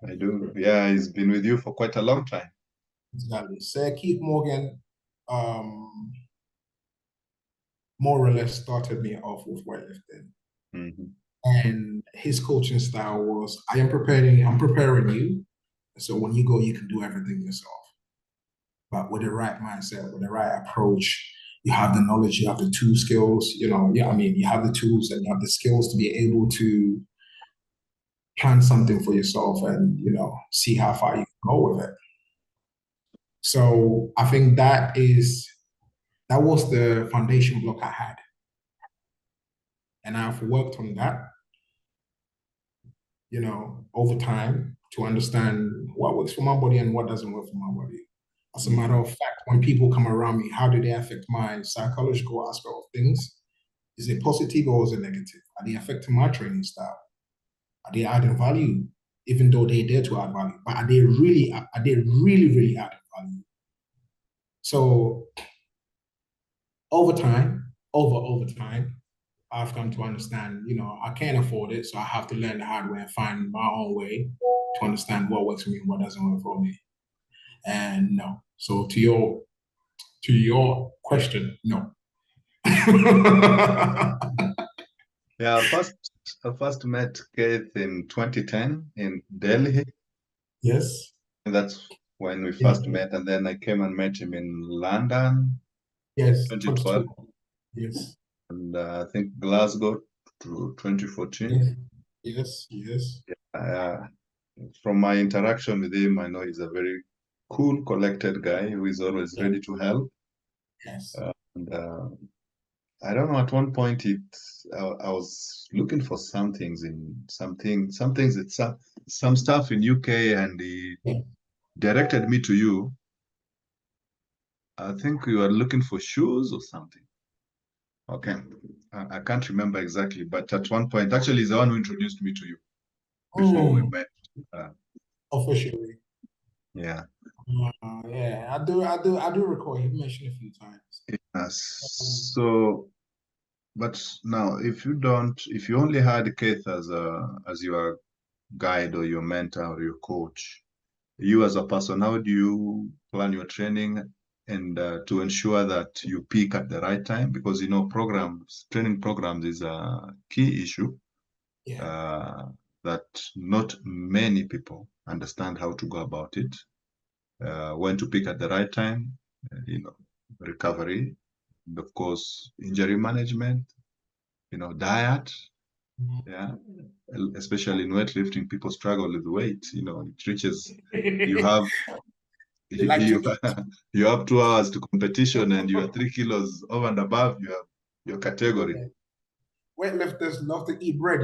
I do. Yeah, he's been with you for quite a long time. exactly. Sir Keith Morgan, um, more or less started me off with weightlifting. Hmm. And his coaching style was, I'm preparing you. So when you go, you can do everything yourself. But with the right mindset, with the right approach, you have the knowledge, you have the two skills, yeah, I mean, you have the tools and you have the skills to be able to plan something for yourself and, see how far you can go with it. So I think that was the foundation block I had. And I've worked on that, over time to understand what works for my body and what doesn't work for my body. As a matter of fact, when people come around me, how do they affect my psychological aspect of things? Is it positive or is it negative? Are they affecting my training style? Are they adding value, even though they're there to add value? But are they really, really adding value? So over time, I've come to understand, I can't afford it, so I have to learn the hard way and find my own way to understand what works for me and what doesn't work for me. And no. So to your question, no. Yeah, I first met Keith in 2010 in Delhi. Yes. And that's when we Yeah. first met, and then I came and met him in London, Yes. 22. 2012, Yes. and I think Glasgow to 2014. Yes. Yes. Yes. Uh, from my interaction with him, I know he's a very cool, collected guy who is always Yeah. ready to help. Yes. And I don't know. At one point, I was looking for some things, it's some stuff in UK, and he Yeah. directed me to you. I think you were looking for shoes or something. Okay. I can't remember exactly, but at one point, actually, he's the one who introduced me to you before we Mm, met. Uh, officially. yeah. Yeah. I do recall you mentioned a few times. So, but now, if you only had Keith as your guide or your mentor or your coach, you as a person, how do you plan your training and to ensure that you peak at the right time? Because training programs is a key issue Yeah. uh, that not many people understand how to go about it. When to pick at the right time, recovery, and of course, injury management, diet. Yeah, especially in weightlifting, people struggle with weight. It reaches you They have like to you, eat. you have 2 hours to competition and you are 3 kilos over and above your category. Yeah. Weightlifters love to eat bread,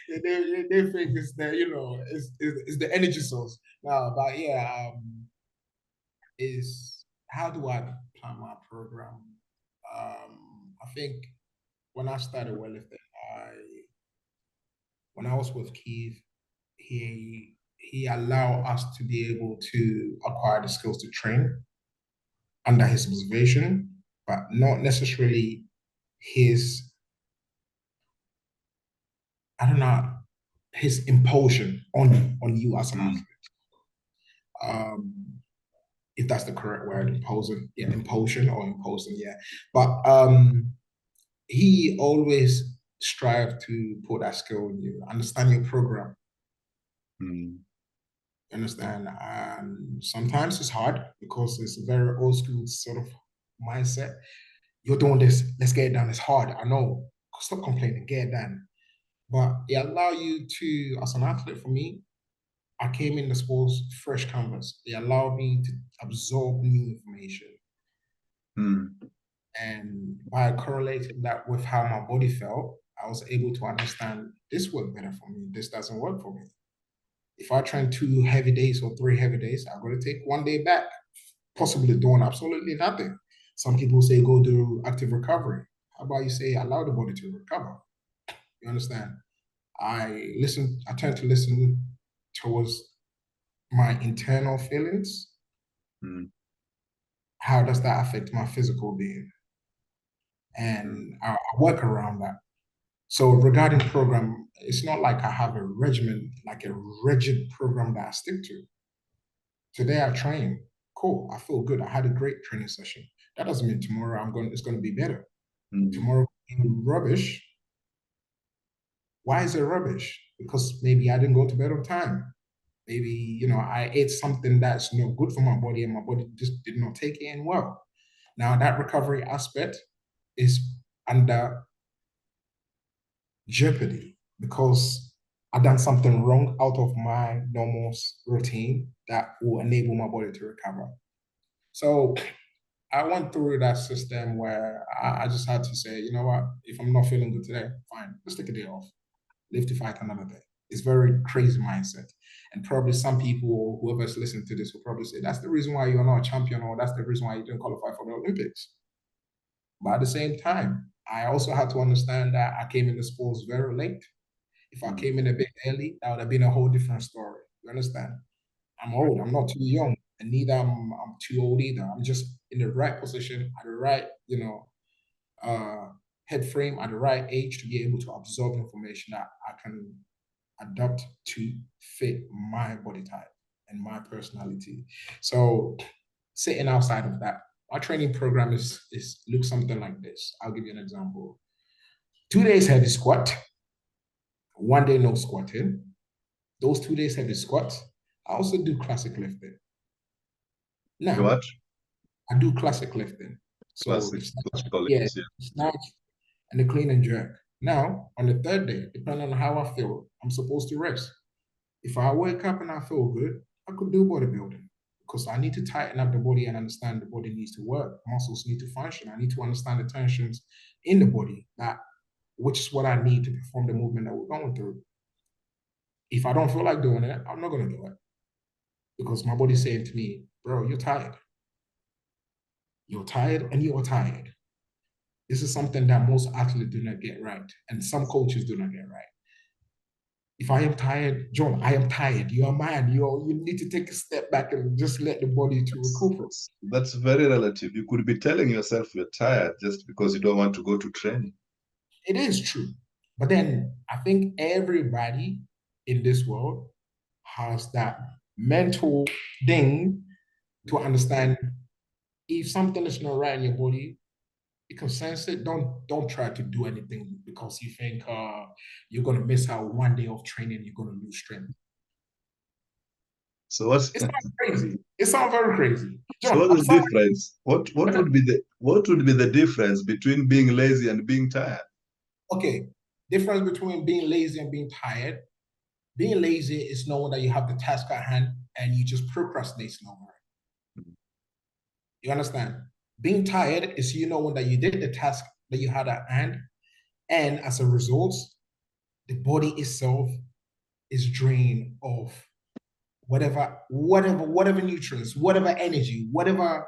they think it's the, it's the energy source. No, but yeah, is how do I plan my program? I think when I started weightlifting, I when I was with Keith, he allowed us to be able to acquire the skills to train under his observation, but not necessarily his, I don't know, his impulsion on you as an athlete. If that's the correct word, impulsion, yeah, impulsion or imposing, yeah. But he always strive to put that skill in you, understand your program. Understand? And sometimes it's hard because it's a very old school sort of mindset. You're doing this, let's get it done. It's hard. I know. Stop complaining, get it done. But it allow you to, as an athlete, for me, I came in the sports fresh canvas. It allowed me to absorb new information. And by correlating that with how my body felt, I was able to understand this worked better for me. This doesn't work for me. If I train 2 heavy days or 3 heavy days, I'm going to take 1 day back, possibly doing absolutely nothing. Some people say go do active recovery. How about you say allow the body to recover? You understand? I tend to listen towards my internal feelings. How does that affect my physical being? And I work around that. So regarding program, it's not like I have a regimen, like a rigid program that I stick to. Today I train, cool, I feel good. I had a great training session. That doesn't mean tomorrow it's going to be better. Tomorrow rubbish. Why is it rubbish? Because maybe I didn't go to bed on time. Maybe, I ate something that's not good for my body and my body just did not take it in well. Now that recovery aspect is under jeopardy because I've done something wrong out of my normal routine that will enable my body to recover. So I went through that system where I just had to say, you know what, if I'm not feeling good today, fine, let's take a day off, live to fight another day. It's very crazy mindset. And probably some people, whoever's listening to this, will probably say, that's the reason why you're not a champion, or that's the reason why you didn't qualify for the Olympics. But at the same time, I also had to understand that I came in the sports very late. If I came in a bit early, that would have been a whole different story. You understand? I'm old. I'm not too young, and neither I'm too old either. I'm just in the right position at the right, head frame at the right age to be able to absorb information that I can adapt to fit my body type and my personality. So sitting outside of that, our training program looks something like this. I'll give you an example. 2 days heavy squat, 1 day no squatting. Those 2 days heavy squats. I also do classic lifting. Now, what? I do classic lifting. So yeah. snatch and the clean and jerk. Now, on the 3rd day, depending on how I feel, I'm supposed to rest. If I wake up and I feel good, I could do bodybuilding because I need to tighten up the body and understand the body needs to work. Muscles need to function. I need to understand the tensions in the body, which is what I need to perform the movement that we're going through. If I don't feel like doing it, I'm not going to do it because my body's saying to me, bro, you're tired. You're tired and you're tired. This is something that most athletes do not get right, and some coaches do not get right. If I am tired, John, I am tired. You are mad. You need to take a step back and just let the body to recuperate. That's very relative. You could be telling yourself you're tired just because you don't want to go to training. It is true. But then I think everybody in this world has that mental thing to understand if something is not right in your body, you can sense it. Don't try to do anything because you think you're gonna miss out 1 day of training, you're gonna lose strength. So what's it sounds crazy? It sounds very crazy. John, so what's the difference? What would be the difference between being lazy and being tired? Okay, difference between being lazy and being tired. Being lazy is knowing that you have the task at hand and you just procrastinating over it. You understand? Being tired is you knowing that you did the task that you had at hand, and as a result, the body itself is drained of whatever nutrients, whatever energy, whatever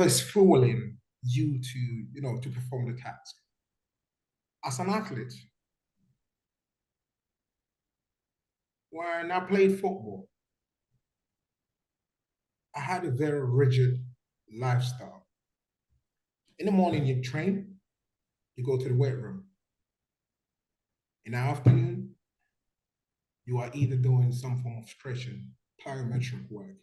is fueling you to, to perform the task. As an athlete, when I played football, I had a very rigid lifestyle. In the morning, you train, you go to the weight room. In the afternoon, you are either doing some form of stretching, plyometric work.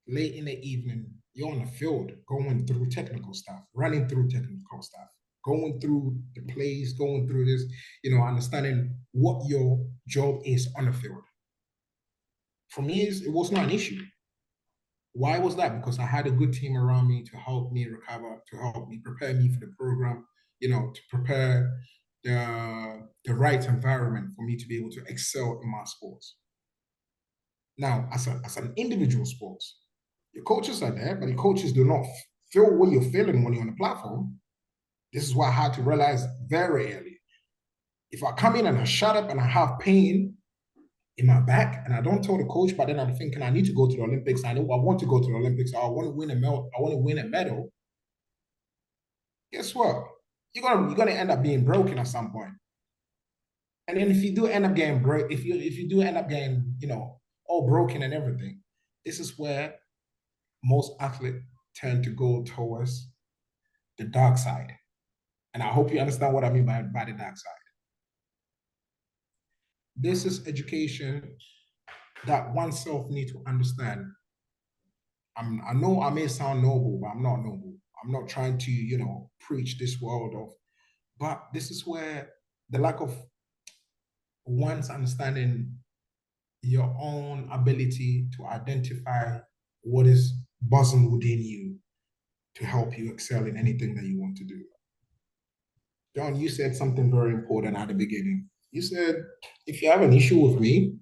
Late in the evening, you're on the field going through technical stuff, running through technical stuff, going through the plays, going through this, understanding what your job is on the field. For me, it was not an issue. Why was that? Because I had a good team around me to help me recover, to help me prepare me for the program, to prepare the right environment for me to be able to excel in my sports. Now, as an individual sports, your coaches are there, but the coaches do not feel what you're feeling when you're on the platform. This is what I had to realize very early. If I come in and I shut up and I have pain in my back and I don't tell the coach, but then I'm thinking I need to go to the Olympics. I want to go to the Olympics. I want to win a medal. I want to win a medal. Guess what? You're gonna end up being broken at some point. And then if you do end up getting if you do end up getting, all broken and everything, this is where most athletes tend to go towards the dark side. And I hope you understand what I mean by the dark side. This is education that oneself needs to understand. I know I may sound noble, but I'm not noble. I'm not trying to, preach this world of, but this is where the lack of one's understanding your own ability to identify what is buzzing within you to help you excel in anything that you want to do. John, you said something very important at the beginning. You said, if you have an issue with me,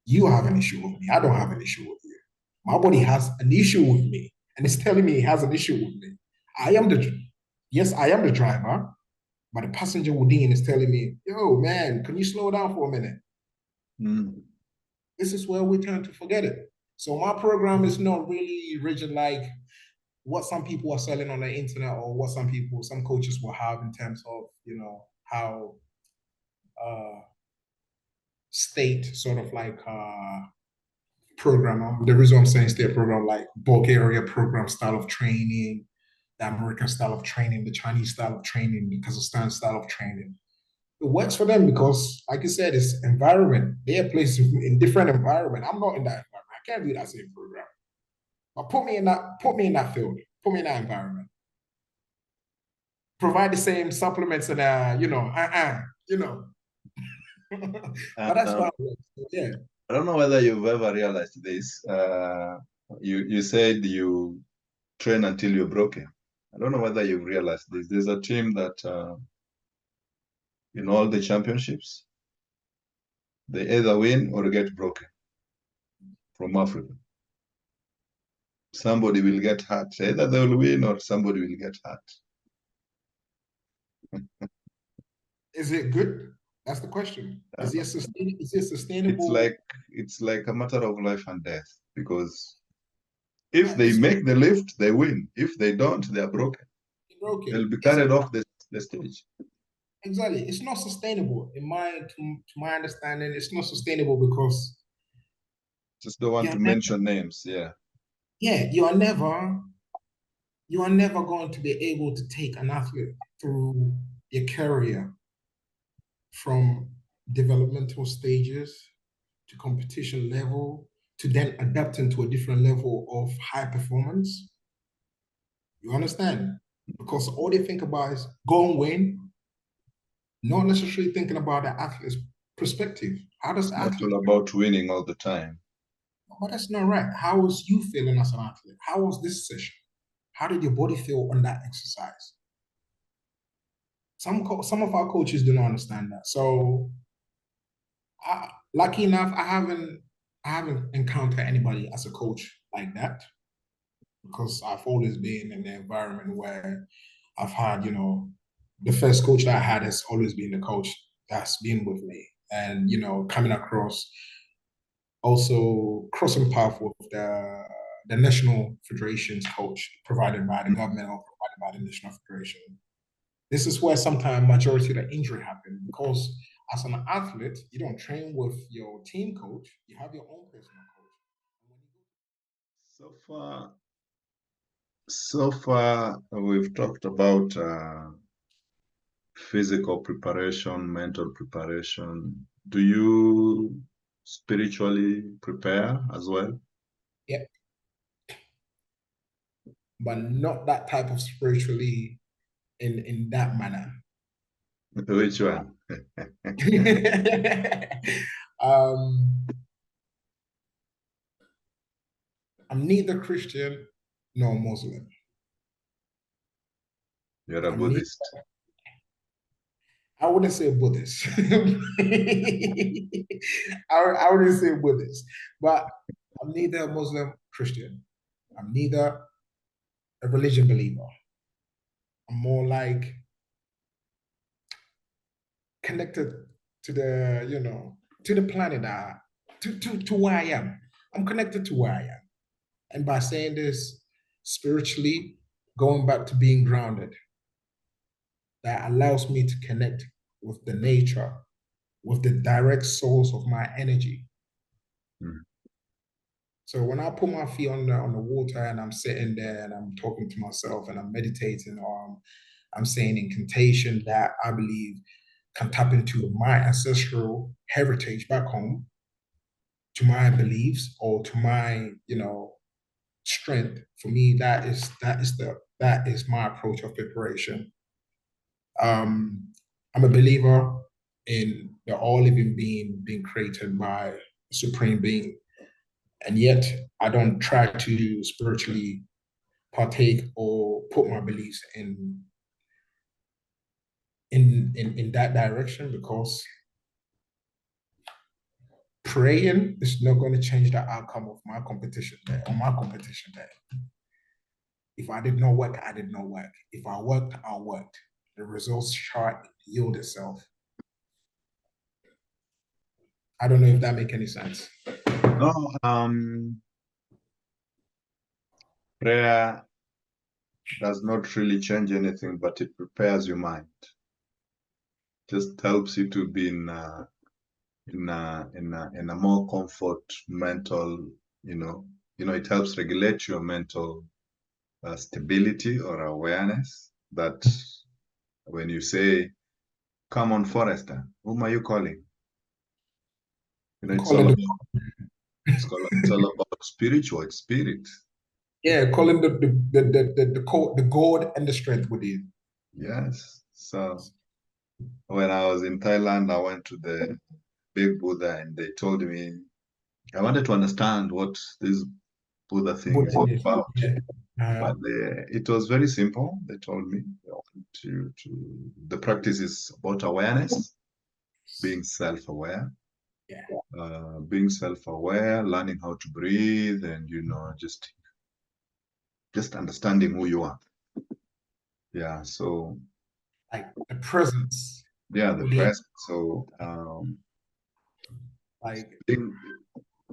you have an issue with me. I don't have an issue with you. My body has an issue with me, and it's telling me it has an issue with me. I am the driver, but the passenger within is telling me, yo, man, can you slow down for a minute? This is where we tend to forget it. So my program is not really rigid like what some people are selling on the internet or what some coaches will have in terms of, how state sort of like program. The reason I'm saying state program, like Bulgaria program style of training, the American style of training, the Chinese style of training, the Kazakhstan style of training. It works for them because, like you said, it's environment. They are placed in different environment. I'm not in that environment. I can't do that same program. But put me in that field. Put me in that environment. Provide the same supplements and but that's why. Yeah. I don't know whether you've ever realized this. You said you train until you're broken. I don't know whether you've realized this. There's a team that in all the championships, they either win or get broken from Africa. Somebody will get hurt. Either they will win or somebody will get hurt. Is it good? That's the question. Is it sustainable? It's like a matter of life and death, because if they make the lift, they win. If they don't, they are broken. They'll be carried off the stage. Exactly. It's not sustainable. To my understanding, it's not sustainable because just don't want to mention names. Yeah. Yeah, you are never going to be able to take an athlete through their career from developmental stages to competition level to then adapting to a different level of high performance. You understand? Because all they think about is go and win, not necessarily thinking about the athlete's perspective. How does the athlete... Not all about winning all the time. But that's not right. How was you feeling as an athlete? How was this session? How did your body feel on that exercise? Some of our coaches do not understand that. So, lucky enough, I haven't encountered anybody as a coach like that, because I've always been in an environment where I've had, the first coach that I had has always been the coach that's been with me, and coming across also crossing path with the national federation's coach provided by the government or provided by the national federation. This is where sometimes majority of the injury happen because as an athlete, you don't train with your team coach, you have your own personal coach. So far, we've talked about physical preparation, mental preparation. Do you spiritually prepare as well? Yep. But not that type of spiritually in that manner. Which one? um, I'm neither Christian nor Muslim. You're a I'm neither, Buddhist. I wouldn't say Buddhist. I wouldn't say Buddhist, but I'm neither Muslim Christian. I'm neither a religion believer. I'm more like connected to the, to the planet, to where I am. I'm connected to where I am. And by saying this spiritually, going back to being grounded, that allows me to connect with the nature, with the direct source of my energy. Mm. So when I put my feet on the water and I'm sitting there and I'm talking to myself and I'm meditating or I'm saying incantation that I believe can tap into my ancestral heritage back home, to my beliefs or to my, strength. For me, that is my approach of preparation. I'm a believer in the all living being being created by a supreme being, and yet I don't try to spiritually partake or put my beliefs in that direction because praying is not going to change the outcome of my competition day or my competition day. If I did not work, I did not work. If I worked, I worked. The results chart yield itself. I don't know if that make any sense. No, prayer does not really change anything, but it prepares your mind. Just helps you to be in a more comfort mental, it helps regulate your mental stability or awareness that when you say, come on, Forrester, whom are you calling? It's all Calling about it's all about spiritual, it's spirit. calling the God and the strength within. Yes. So when I was in Thailand, I went to the big Buddha and they told me I wanted to understand what this Buddha thing is all about. Yeah. But it was very simple. They told me the practice is about awareness, being self-aware, Yeah. learning how to breathe, and just understanding who you are. Yeah. So Like the presence. yeah, the Within. present. So Like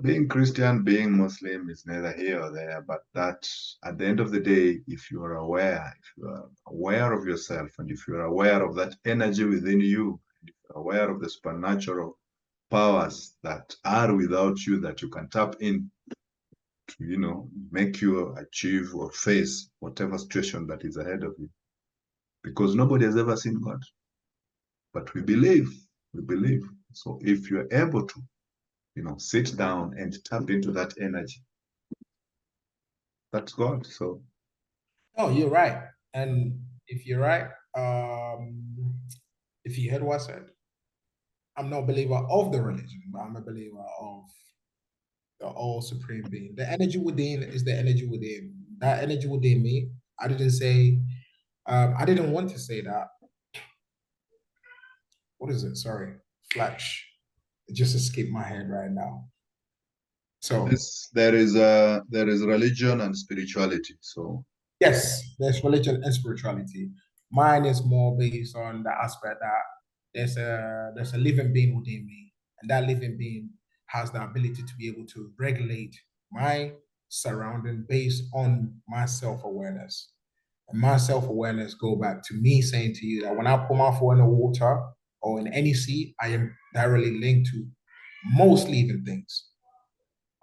being Christian, being Muslim is neither here or there, but that at the end of the day, if you are aware of yourself, and if you're aware of that energy within you, if you're aware of the supernatural powers that are without you that you can tap in to, make you achieve or face whatever situation that is ahead of you. Because nobody has ever seen God. But we believe. So if you're able to, sit down and tap into that energy, that's God. So oh, you're right. And if you're right, if you heard what I said, I'm not a believer of the religion, but I'm a believer of the all supreme being. The energy within is the energy within. That energy within me. I didn't say. I didn't want to say that. What is it? Sorry, flash. It just escaped my head right now. So there is religion and spirituality. So yes, there's religion and spirituality. Mine is more based on the aspect that there's a living being within me, and that living being has the ability to be able to regulate my surrounding based on my self-awareness. And my self-awareness go back to me saying to you that when I put my foot in the water or in any sea, I am directly linked to most living things.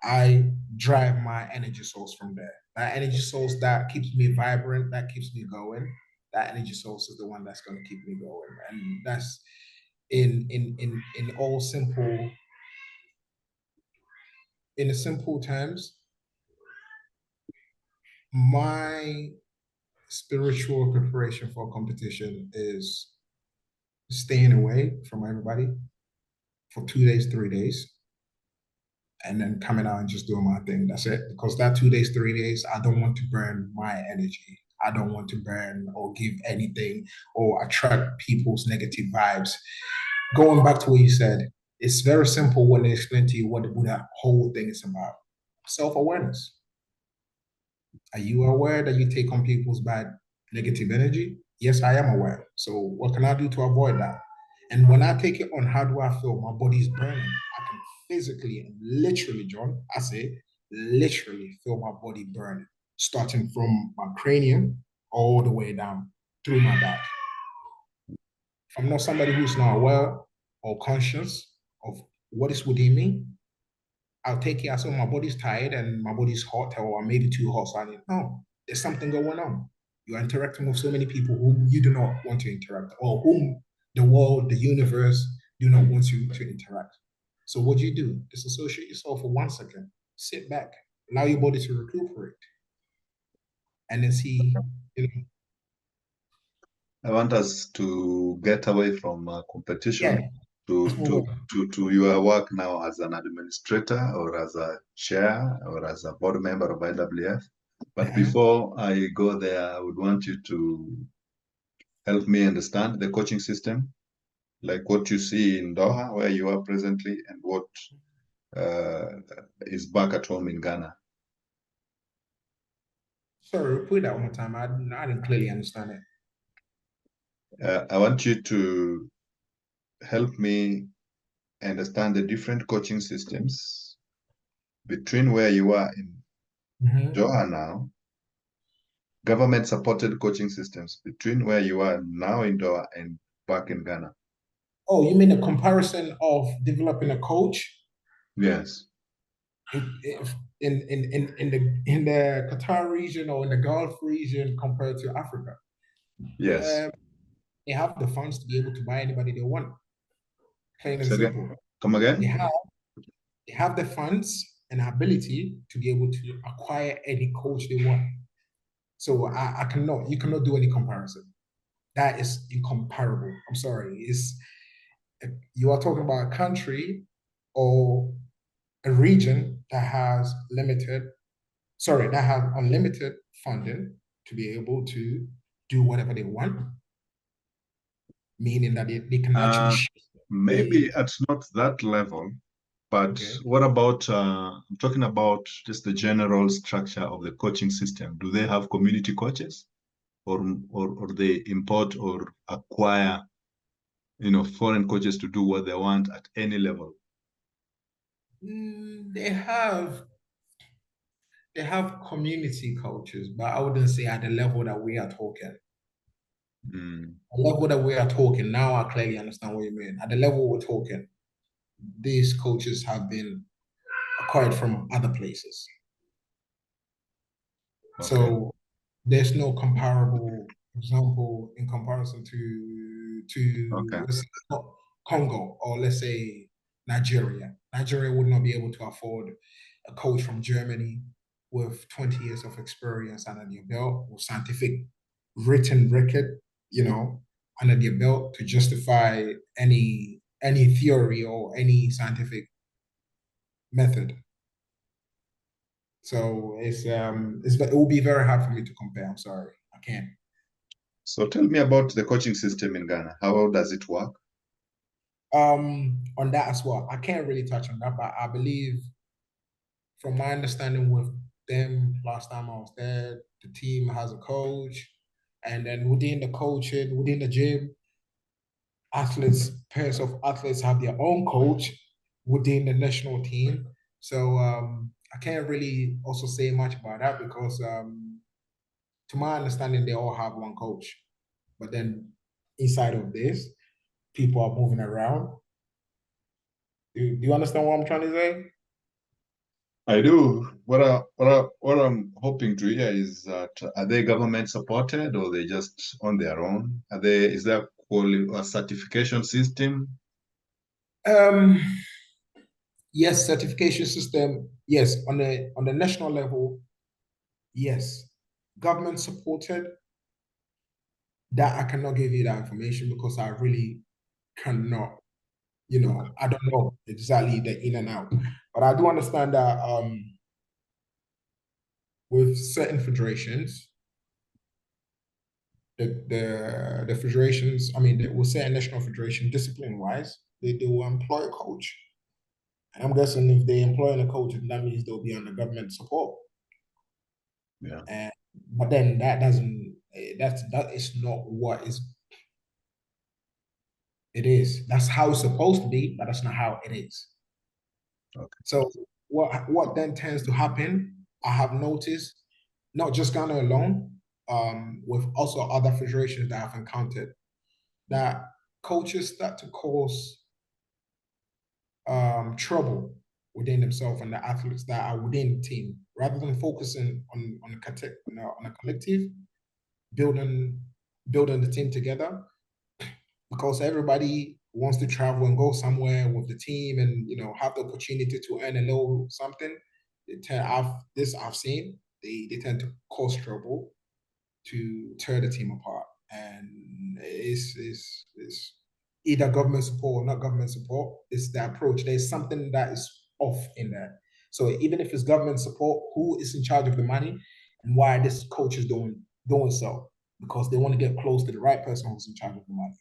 I drive my energy source from there. That energy source that keeps me vibrant, that keeps me going. That energy source is the one that's going to keep me going, and that's in all simple in the simple terms. My spiritual preparation for competition is staying away from everybody for 2 days, 3 days, and then coming out and just doing my thing. That's it. Because that 2 days, 3 days, I don't want to burn my energy. I don't want to burn or give anything or attract people's negative vibes. Going back to what you said, it's very simple when they explain to you what that whole thing is about. Self-awareness. Are you aware that you take on people's bad negative energy? Yes, I am aware. So what can I do to avoid that? And when I take it on, how do I feel? My body's burning. I can physically and literally, John, I say literally feel my body burning, starting from my cranium all the way down through my back. If I'm not somebody who's not aware or conscious of what is within me, I'll take it as my body's tired and my body's hot or maybe too hot. So I need, no, there's something going on. You're interacting with so many people whom you do not want to interact or whom the world, the universe do not want you to interact. So what do? Disassociate yourself for 1 second, sit back, allow your body to recuperate, and then see, I want us to get away from competition yeah, let's to, move to, on. to your work now as an administrator or as a chair or as a board member of IWF. But before I go there, I would want you to help me understand the coaching system, like what you see in Doha, where you are presently, and what uh, is back at home in Ghana. Sorry, repeat that one more time. I didn't clearly understand it. I want you to help me understand the different coaching systems between where you are in Doha now, government-supported coaching systems between where you are now in Doha and back in Ghana. Oh, you mean the comparison of developing a coach? Yes. In the Qatar region or in the Gulf region compared to Africa. Yes. They have the funds to be able to buy anybody they want. Plain and Second, simple. come again? They have the funds and ability to be able to acquire any coach they want. So you cannot do any comparison. That is incomparable. I'm sorry. You are talking about a country or a region that has unlimited funding to be able to do whatever they want, meaning that they can actually maybe at not that level, but okay. what about I'm talking about just the general structure of the coaching system. Do they have community coaches, or they import or acquire foreign coaches to do what they want at any level? They have community coaches, but I wouldn't say at the level that we are talking. Mm. The level that we are talking now, I clearly understand what you mean. At the level we're talking, these coaches have been acquired from other places. Okay. So there's no comparable example in comparison to let's say Congo or let's say Nigeria. Nigeria would not be able to afford a coach from Germany with 20 years of experience under their belt, with scientific written record, under their belt to justify any theory or any scientific method. So it will be very hard for me to compare. I'm sorry, I can't. So tell me about the coaching system in Ghana. How does it work? On that as well, I can't really touch on that, but I believe, from my understanding with them, last time I was there, the team has a coach, and then within the coaching, within the gym, pairs of athletes have their own coach, within the national team. So I can't really also say much about that because to my understanding, they all have one coach. But then inside of this, people are moving around. Do you understand what I'm trying to say? I do. What I'm hoping to hear is that are they government supported or they just on their own? Is there a certification system? Um, yes, certification system. Yes, on the national level, yes, government supported. That I cannot give you that information because I really cannot. I don't know exactly the in and out, but I do understand that with certain federations, the federations, I mean, we'll say a national federation, discipline wise, they will employ a coach. And I'm guessing if they employ a coach, that means they'll be under government support. Yeah. And but then that doesn't that is not what is it is. That's how it's supposed to be, but that's not how it is. Okay. So what then tends to happen, I have noticed, not just Ghana alone, with also other federations that I've encountered, that coaches start to cause trouble within themselves and the athletes that are within the team, rather than focusing on a collective, building building the team together, because everybody wants to travel and go somewhere with the team and have the opportunity to earn a little something. I've seen they tend to cause trouble to tear the team apart, and it's either government support or not government support. It's the approach. There's something that is off in there. So even if it's government support, who is in charge of the money, and why this coach is doing so? Because they want to get close to the right person who's in charge of the money.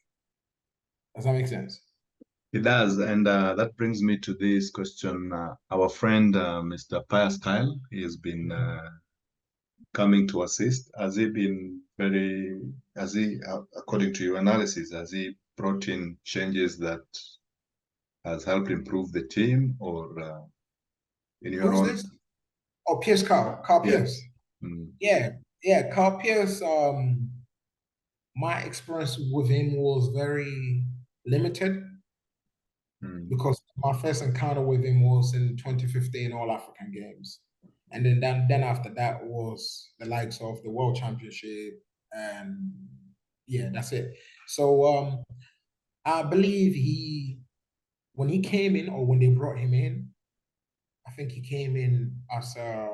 Does that make sense? It does, and that brings me to this question. Our friend, Mr. Pius Kyle, he has been coming to assist. According to your analysis, has he brought in changes that has helped improve the team, or in your Who's own? this? Oh, Pierce Carl Pierce. Yes. Mm. Yeah, yeah, Carl Pierce. My experience with him was very limited Mm. because my first encounter with him was in 2015 All African Games, and then after that was the likes of the World Championship, and yeah, that's it. So I believe when he came in, or when they brought him in, I think he came in as a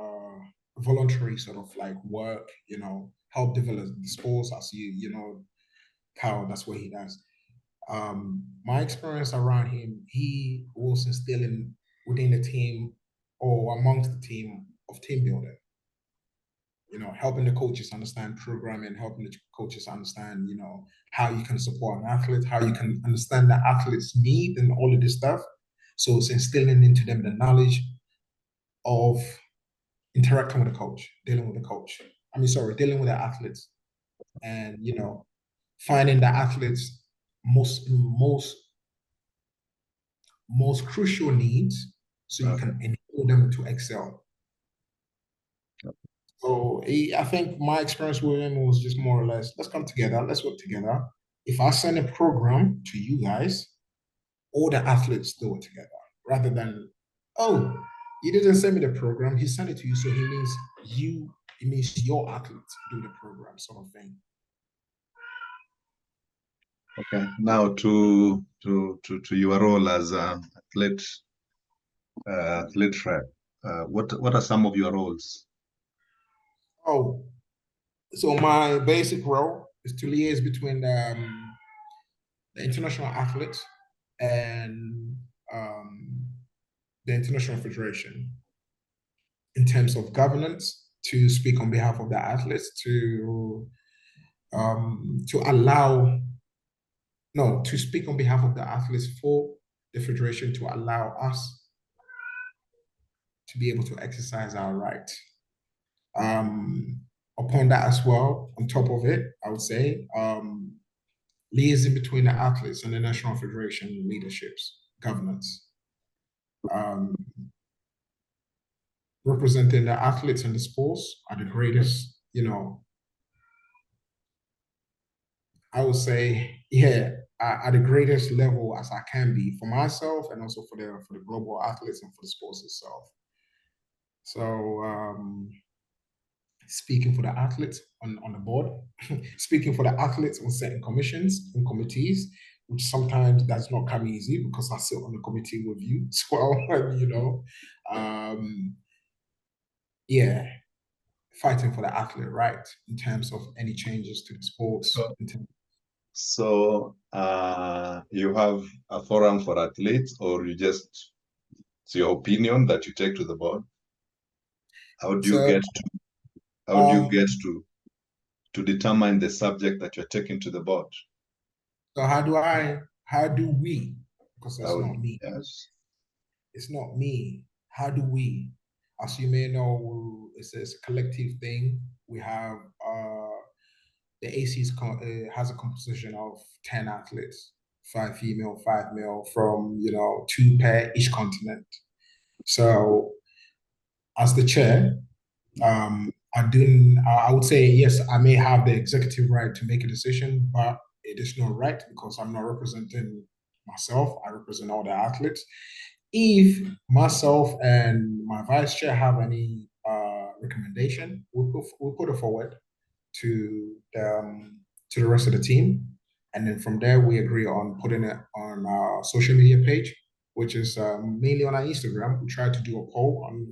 voluntary sort of like work, help develop the sports as Kyle, that's what he does. My experience around him, he was instilling within the team or amongst the team of team building. Helping the coaches understand programming, helping the coaches understand, how you can support an athlete, how you can understand the athlete's need and all of this stuff. So it's instilling into them the knowledge of interacting with the coach, dealing with the coach. Dealing with the athletes, and finding the athletes most crucial needs so you Okay. can enable them to excel. So I think my experience with him was just more or less, let's come together, let's work together. If I send a program to you guys, all the athletes do it together, rather than, oh, he didn't send me the program, he sent it to you, so it means your athletes do the program, sort of thing. Okay. Now to your role as athlete rep. What are some of your roles? Oh, so my basic role is to liaise between the international athletes and the international federation in terms of governance, to speak on behalf of the athletes, to allow no to speak on behalf of the athletes for the federation to allow us to be able to exercise our right. Um, Upon that as well, on top of it, I would say liaising between the athletes and the national federation leaderships, governance. um, representing the athletes and the sports at the greatest, I would say, yeah, at the greatest level as I can be for myself and also for the global athletes and for the sports itself. So speaking for the athletes on the board, speaking for the athletes on certain commissions and committees, which sometimes does not come easy because I sit on the committee with you as well, yeah, fighting for the athlete right in terms of any changes to the sports. So you have a forum for athletes, or you just, it's your opinion that you take to the board? How do you So, get to how do you get to determine the subject that you're taking to the board? so how do we, because it's not me. Yes. It's not me. How do we? As you may know, it's a collective thing. We have the ACs has a composition of 10 athletes, 5 female, 5 male, from 2 per each continent. So as the chair, I would say yes, I may have the executive right to make a decision, but it is not right because I'm not representing myself. I represent all the athletes. If myself and my vice chair have any recommendation, we'll put it forward to the rest of the team, and then from there we agree on putting it on our social media page, which is mainly on our Instagram. We try to do a poll on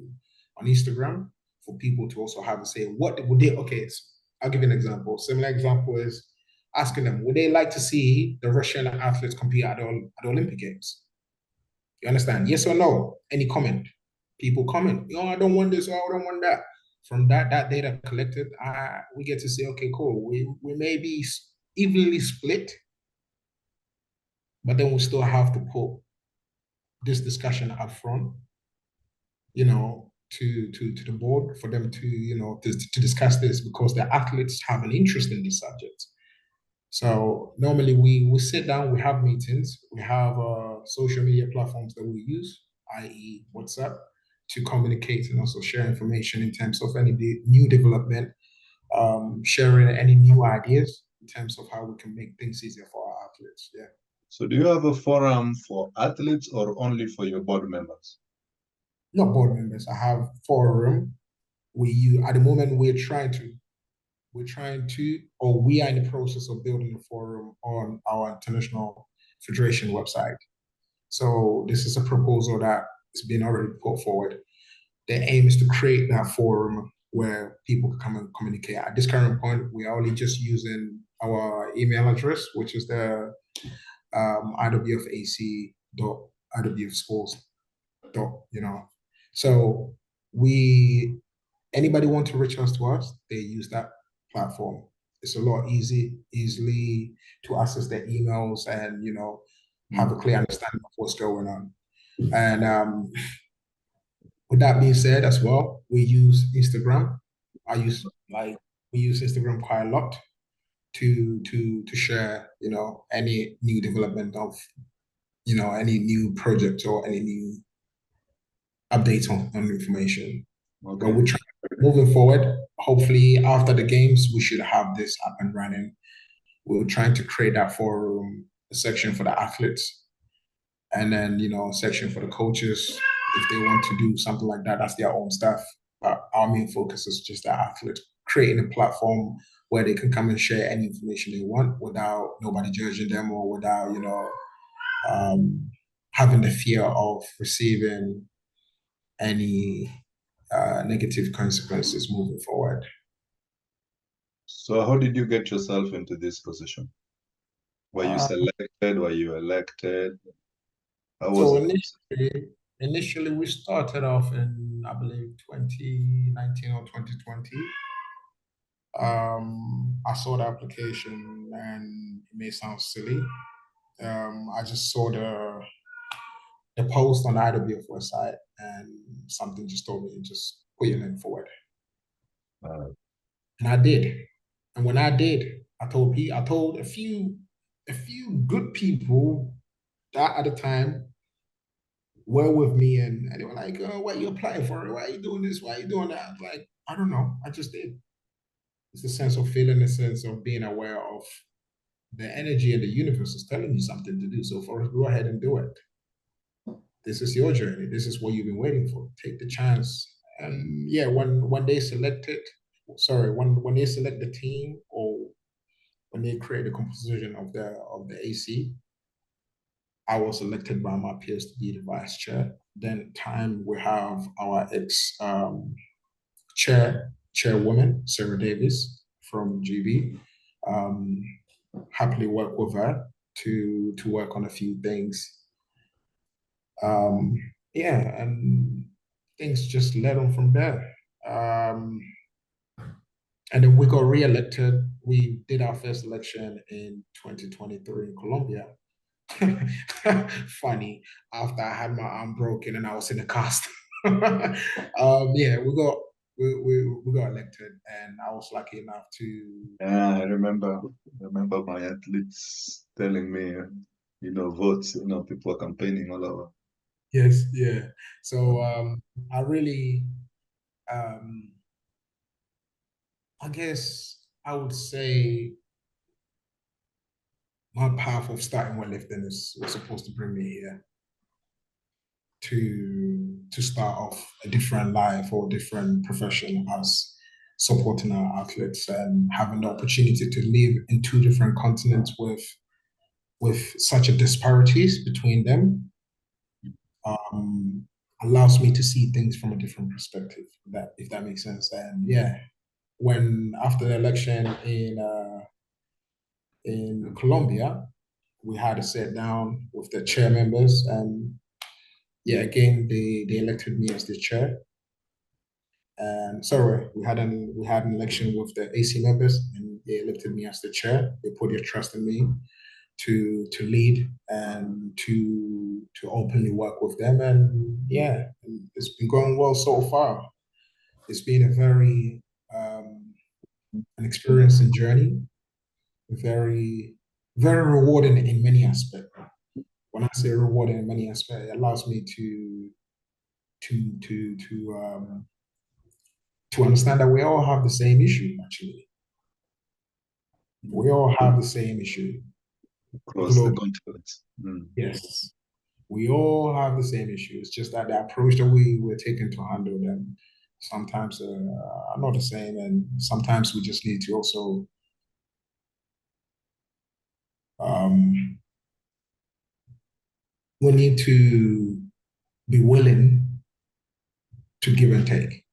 Instagram for people to also have a say. What would they? Okay, so I'll give you an example. Similar example is asking them, would they like to see the Russian athletes compete at the Olympic Games? You understand? Yes or no? Any comment? People comment, I don't want this, or I don't want that. From that data collected, we get to say, okay, cool. We may be evenly split, but then we still have to put this discussion up front, to the board for them to discuss this because the athletes have an interest in this subject. So normally we sit down, we have meetings, we have social media platforms that we use, i.e. WhatsApp, to communicate and also share information in terms of any new development, sharing any new ideas in terms of how we can make things easier for our athletes. Yeah. So do you have a forum for athletes or only for your board members? Not board members. I have forum. At the moment or we are in the process of building a forum on our international federation website. So this is a proposal that has been already put forward. The aim is to create that forum where people can come and communicate. At this current point, we are only just using our email address, which is the IWFAC.IWFschools. So anybody want to reach us to us, they use that platform. It's a lot easily to access their emails and have a clear understanding of what's going on. And with that being said, as well, we use Instagram. We use Instagram quite a lot to share any new development of any new project or any new updates on information. Okay. But we're trying, moving forward, hopefully after the games, we should have this up and running. We're trying to create that forum, a section for the athletes, and then a section for the coaches. If they want to do something like that, that's their own stuff. But our main focus is just the athletes, creating a platform where they can come and share any information they want without nobody judging them or without having the fear of receiving any negative consequences moving forward. So how did you get yourself into this position? Were you selected? Were you elected? How was it? Initially, we started off in, I believe, 2019 or 2020. I saw the application and it may sound silly. I just saw the post on IWF website and something just told me, just put your name forward. And I did. And when I did, I told a few good people that at the time were with me, and they were like, oh, "Why are you applying for it? Why are you doing this? Why are you doing that?" Like, I don't know. I just did. It's a sense of feeling, a sense of being aware of the energy in the universe is telling you something to do. So for us, go ahead and do it. This is your journey. This is what you've been waiting for. Take the chance. And yeah, when they selected, sorry, when they select the team, or when they create the composition of the AC, I was elected by my peers to be the vice chair. Then time we have our ex chairwoman Sarah Davis from GB. Um, Happily work with her to work on a few things. Um, yeah, and things just led on from there. Um, and then we got re-elected. We did our first election in 2023 in Colombia. Funny, after I had my arm broken and I was in a cast. Yeah, we got elected, and I was lucky enough to. Yeah, I remember my athletes telling me, votes, people are campaigning all over. Yes, yeah. So I really, um, I guess I would say my path of starting weightlifting was supposed to bring me here to start off a different life or a different profession as supporting our athletes and having the opportunity to live in two different continents with such a disparities between them, um, allows me to see things from a different perspective. That if that makes sense. And yeah, when after the election in Colombia, we had a sit down with the chair members, and yeah, again they elected me as the chair. And sorry, we had an election with the AC members, and they elected me as the chair. They put their trust in me to lead and to openly work with them. And yeah, it's been going well so far. It's been a very an experiencing journey, very very rewarding in many aspects. When I say rewarding in many aspects, it allows me to to to um, to understand that we all have the same issue. Actually, we all have the same issue Across the globally. continent. Mm. Yes, we all have the same issue. It's just that the approach that we're taking to handle them sometimes are not the same, and sometimes we just need to also um, we need to be willing to give and take,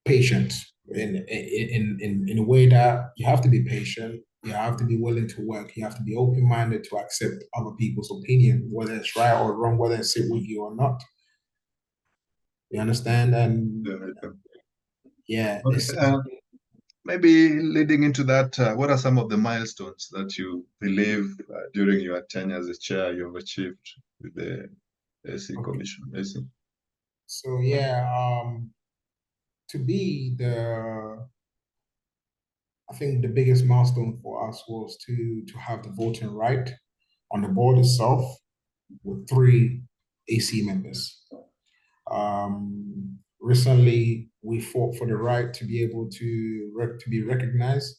patient in a way that you have to be patient. You have to be willing to work. You have to be open minded to accept other people's opinion, whether it's right or wrong, whether it's sit with you or not. You understand? And Yeah, okay. yeah, Okay. Maybe leading into that, what are some of the milestones that you believe during your tenure as a chair you've achieved with the AC okay. Commission? AC? So yeah, to be the I think the biggest milestone for us was to have the voting right on the board itself with three AC members. Recently, we fought for the right to be able to be recognized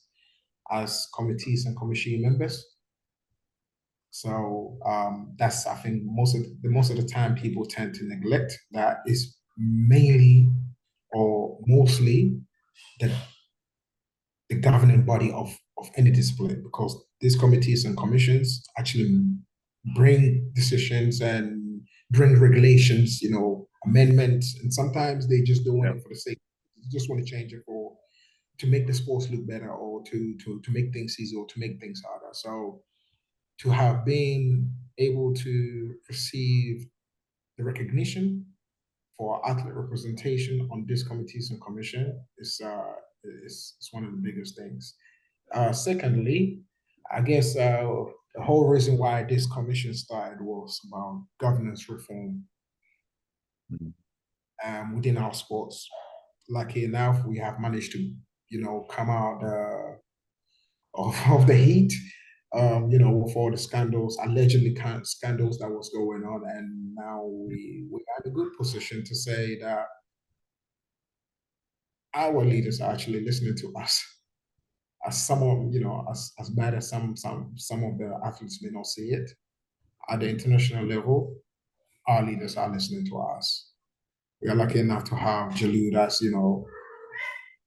as committees and commission members. So that's I think most of the time people tend to neglect that is mainly or mostly the the governing body of any discipline, because these committees and commissions actually bring decisions and bring regulations, amendments, and sometimes they just don't want Yeah. it for the sake. They just want to change it for to make the sports look better, or to make things easier, or to make things harder. So to have been able to receive the recognition for athlete representation on these committees and commission is one of the biggest things. Secondly, I guess the whole reason why this commission started was about governance reform Mhm. within our sports. Lucky enough, we have managed to, come out of the heat with all the scandals, allegedly scandals that was going on, and now we're in a good position to say that our leaders are actually listening to us. As some of as bad as some of the athletes may not see it, at the international level, our leaders are listening to us. We are lucky enough to have Jalud as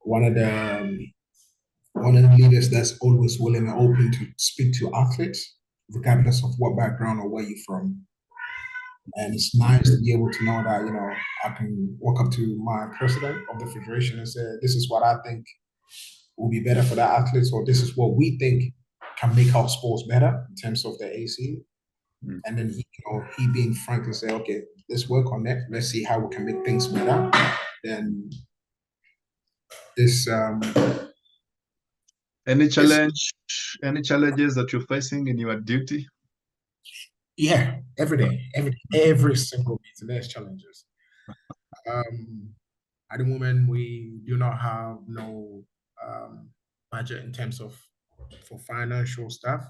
one of the one of the leaders that's always willing and open to speak to athletes, regardless of what background or where you're from. And it's nice to be able to know that, I can walk up to my president of the federation and say, this is what I think will be better for the athletes, or this is what we think can make our sports better in terms of the AC. Mm. And then he being frank and say, okay, let's work on that. Let's see how we can make things better. Then this Any challenges that you're facing in your duty? Yeah, every day, every single meeting, there's challenges. At the moment, we do not have no budget in terms of for financial stuff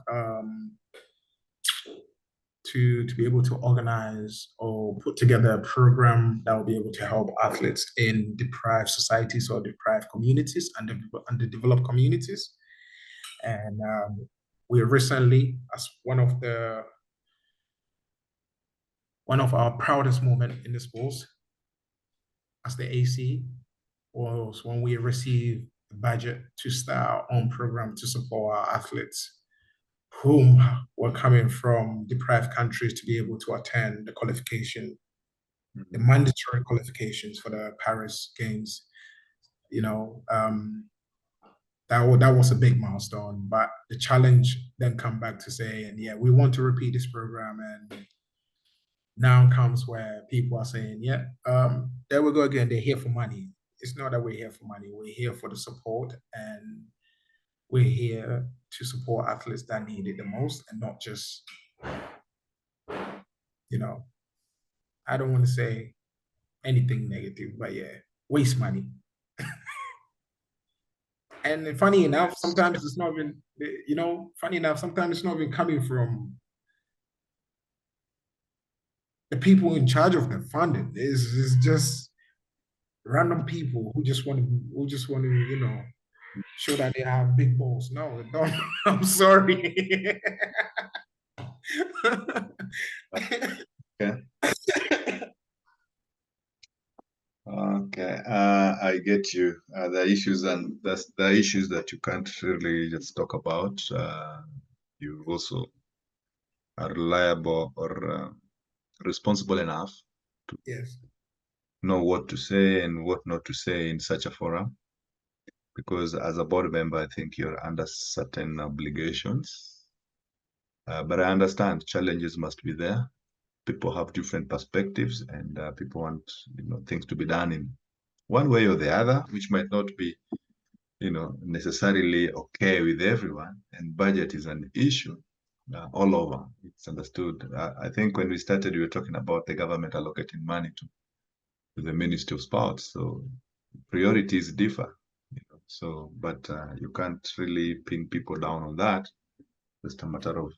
to be able to organize or put together a program that will be able to help athletes in deprived societies or deprived communities, underdeveloped communities. And we recently, as one of our proudest moments in the sports as the AC was when we received the budget to start our own program to support our athletes whom were coming from deprived countries to be able to attend the qualification, the mandatory qualifications for the Paris Games. That was a big milestone, but the challenge then come back to say, and yeah, we want to repeat this program, and now comes where people are saying, yeah, there we go again. They're here for money. It's not that we're here for money. We're here for the support, and we're here to support athletes that need it the most, and not just, I don't want to say anything negative, but yeah, waste money. And funny enough, sometimes it's not even, sometimes it's not even coming from the people in charge of the funding. It's just random people who just want to show that they have big balls. No, don't. I'm sorry. Okay. Okay, I get you. The issues, and that's the issues that you can't really just talk about. You also are reliable or responsible enough to Yes. know what to say and what not to say in such a forum. Because as a board member, I think you're under certain obligations. But I understand challenges must be there. People have different perspectives, and people want things to be done in one way or the other, which might not be necessarily okay with everyone. And budget is an issue all over. It's understood. I think when we started, we were talking about the government allocating money to the Ministry of Sports. So priorities differ. So, but you can't really pin people down on that. It's just a matter of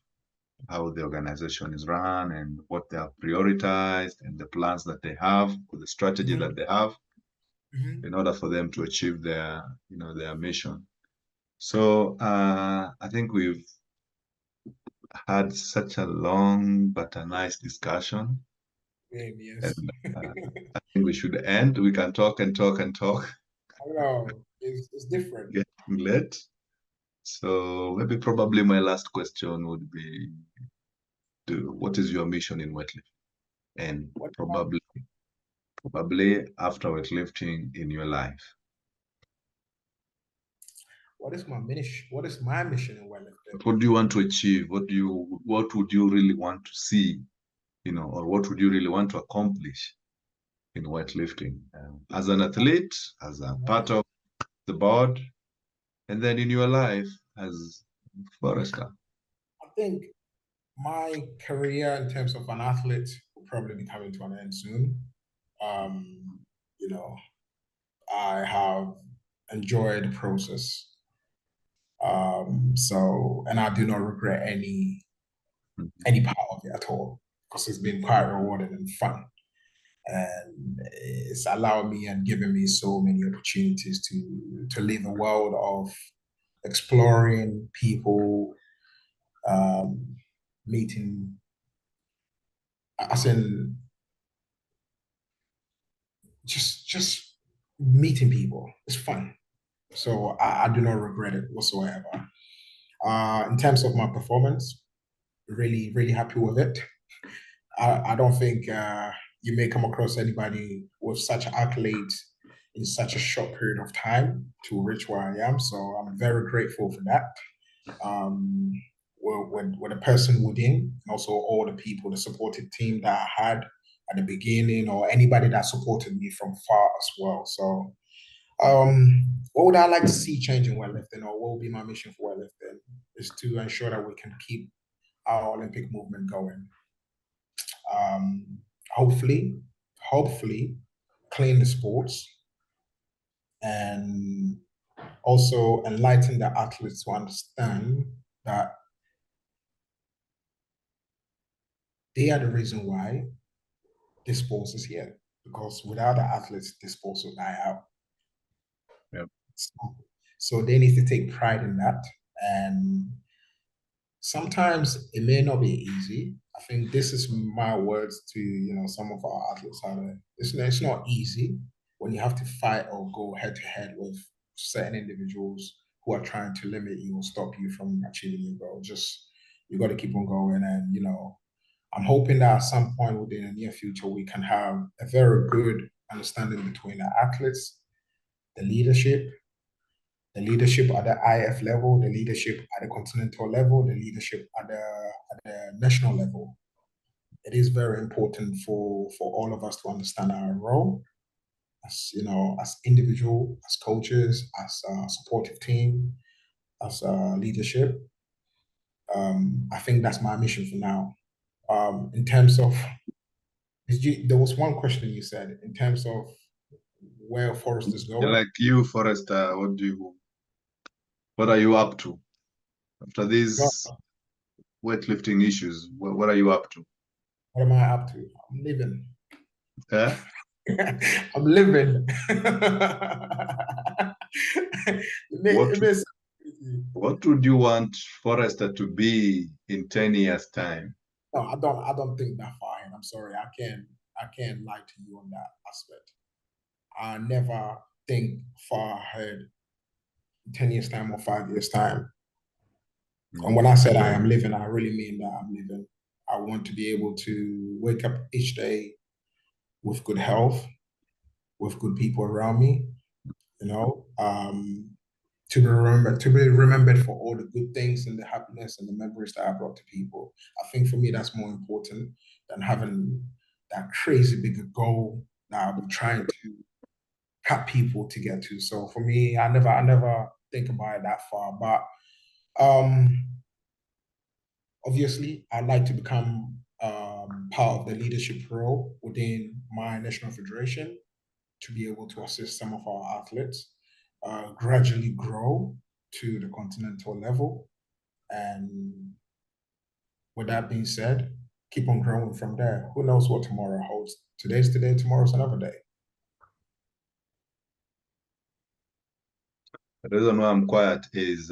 how the organization is run and what they have prioritized and the plans that they have, or the strategy that they have in order for them to achieve their mission. So I think we've had such a long but a nice discussion. Yes. And I think we should end. We can talk and talk and talk. I know. It's different. Getting late. So maybe probably my last question would be, what is your mission in weightlifting? And probably after weightlifting in your life. What is my mission? What is my mission in weightlifting? What do you want to achieve? What would you really want to see, or what would you really want to accomplish in weightlifting as an athlete, as a part of the board, and then in your life as Forrester? I think my career in terms of an athlete will probably be coming to an end soon. You know, I have enjoyed the process. And I do not regret any part of it at all because it's been quite rewarding and fun. And it's allowed me and given me so many opportunities to live a world of exploring people, meeting, as in just meeting people. It's fun. So I do not regret it whatsoever. In terms of my performance, really, really happy with it. I don't think you may come across anybody with such accolades in such a short period of time to reach where I am. So I'm very grateful for that. Um, with the person within, and also all the people, the supportive team that I had at the beginning, or anybody that supported me from far as well. So what would I like to see change in weightlifting, or what would be my mission for weightlifting? Is to ensure that we can keep our Olympic movement going. Um, hopefully, clean the sports and also enlighten the athletes to understand that they are the reason why this sport is here. Because without the athletes, this sport will die out. Yep. So they need to take pride in that. And sometimes it may not be easy. I think this is my words to some of our athletes out there. It's not easy when you have to fight or go head to head with certain individuals who are trying to limit you or stop you from achieving your goal. Just you got to keep on going, and I'm hoping that at some point within the near future we can have a very good understanding between the athletes, the leadership at the IF level, the leadership at the continental level, the leadership at the national level. It is very important for all of us to understand our role as individual, as coaches, as a supportive team, as leadership. I think that's my mission for now. In terms of, there was one question you said in terms of where Forest is going. Like you, Forrest, what are you up to after these weightlifting issues? What are you up to? What am I up to? I'm living. Yeah? I'm living. What would you want Forrester to be in 10 years' time? No, I don't think that far. And I'm sorry, I can't lie to you on that aspect. I never think far ahead, 10 years time or 5 years time. And when I said I am living, I really mean that I'm living. I want to be able to wake up each day with good health, with good people around me, to be remembered for all the good things and the happiness and the memories that I brought to people. I think for me that's more important than having that crazy big goal that I'm trying to cut people to get to. So for me, I never think about it that far. But obviously, I'd like to become part of the leadership role within my national federation to be able to assist some of our athletes gradually grow to the continental level. And with that being said, keep on growing from there. Who knows what tomorrow holds? Today's today, tomorrow's another day. The reason why I'm quiet is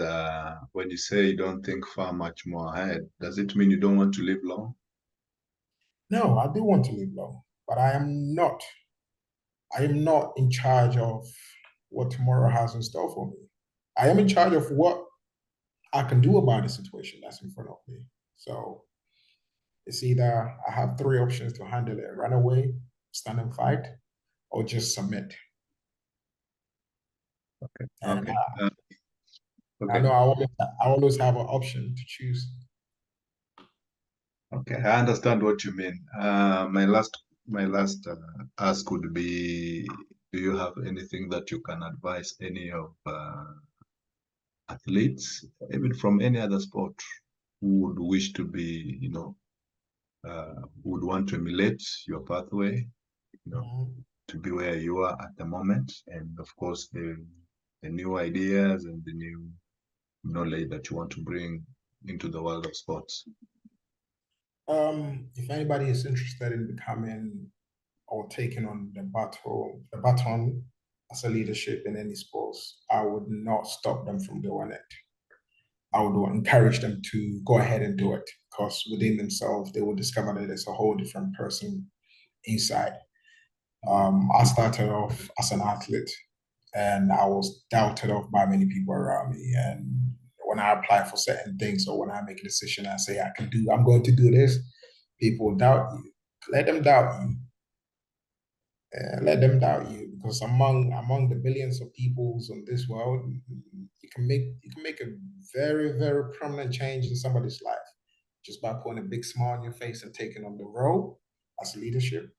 when you say you don't think far much more ahead, does it mean you don't want to live long? No, I do want to live long, but I am not. I am not in charge of what tomorrow has in store for me. I am in charge of what I can do about the situation that's in front of me. So it's either I have three options to handle it: run away, stand and fight, or just submit. Okay. And Okay. I Okay. know I always have an option to choose. Okay. I understand what you mean. My last ask would be, do you have anything that you can advise any of athletes, even from any other sport, who would wish to be, who would want to emulate your pathway, to be where you are at the moment, and of course the new ideas and the new knowledge that you want to bring into the world of sports? If anybody is interested in becoming or taking on the baton as a leadership in any sports, I would not stop them from doing it. I would encourage them to go ahead and do it, because within themselves, they will discover that there's a whole different person inside. I started off as an athlete, and I was doubted of by many people around me. And when I apply for certain things, or when I make a decision, I say I'm going to do this, people doubt you. Let them doubt you. Let them doubt you, because among the billions of peoples in this world, you can make a very prominent change in somebody's life just by putting a big smile on your face and taking on the role as leadership,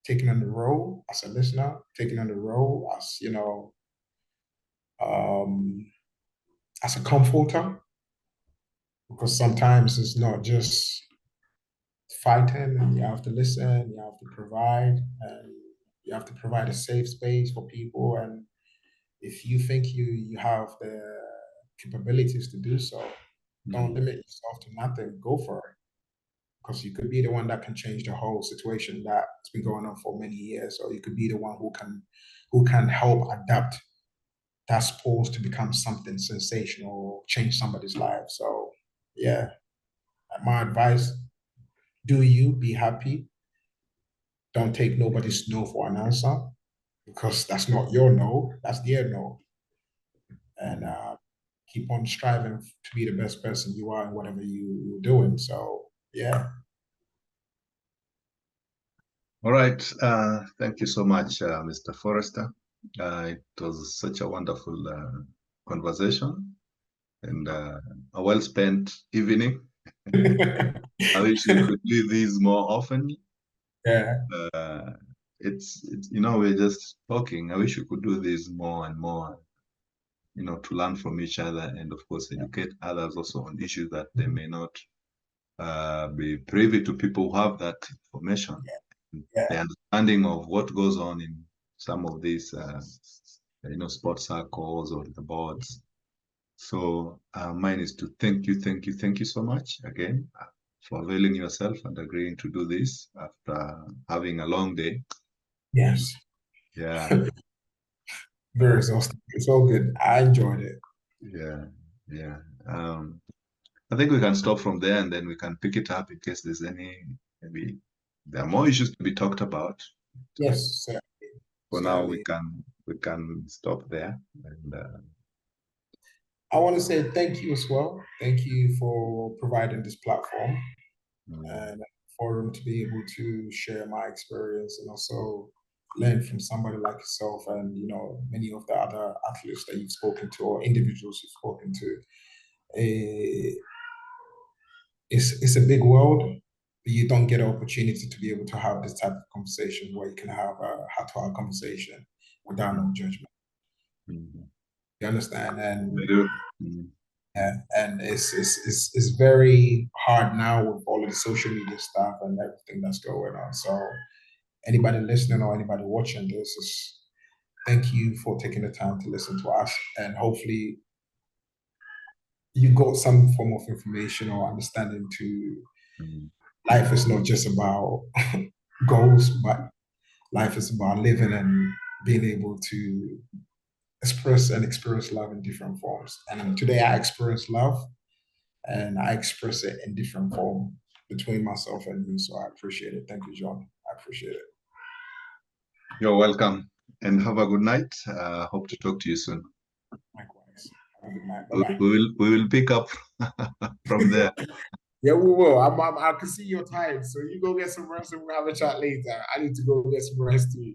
taking on the role as a listener, taking on the role um, as a comforter, because sometimes it's not just fighting, and you have to listen, you have to provide, and you have to provide a safe space for people. And if you think you have the capabilities to do so, don't limit yourself to nothing. Go for it, because you could be the one that can change the whole situation that's been going on for many years, or you could be the one who can help adapt that sport to become something sensational or change somebody's life. So yeah, my advice: do you be happy? Don't take nobody's no for an answer, because that's not your no, that's their no. And keep on striving to be the best person you are in whatever you're doing. So yeah. All right. Thank you so much, Mr. Forrester. It was such a wonderful conversation and a well-spent evening. I wish we could do these more often. Yeah. It's we're just talking. I wish we could do this more and more, to learn from each other and of course educate others also on issues that they may not be privy to, people who have that information. Yeah. The understanding of what goes on in some of these sports circles or the boards. So mine is to thank you so much again for availing yourself and agreeing to do this after having a long day. Yes. Yeah. Very exhausting. It's all good. I enjoyed it. Yeah. I think we can stop from there and then we can pick it up in case there's maybe there are more issues to be talked about. Yes, certainly. For now, we can stop there. And I want to say thank you as well. Thank you for providing this platform and forum to be able to share my experience, and also learn from somebody like yourself, and many of the other athletes that you've spoken to, or individuals you've spoken to. It's a big world, but you don't get an opportunity to be able to have this type of conversation where you can have a heart-to-heart conversation without no judgment. You understand? And and it's very hard now with all of the social media stuff and everything that's going on. So anybody listening or anybody watching this, thank you for taking the time to listen to us, and hopefully you got some form of information or understanding to life is not just about goals, but life is about living and being able to express and experience love in different forms. And today I experience love, and I express it in different form between myself and you. So I appreciate it. Thank you, John. I appreciate it. You're welcome, and have a good night. Hope to talk to you soon. Likewise. Have a good night. Bye-bye. We will pick up from there. Yeah, we will. I can see you're tired, so you go get some rest and we'll have a chat later. I need to go get some rest too.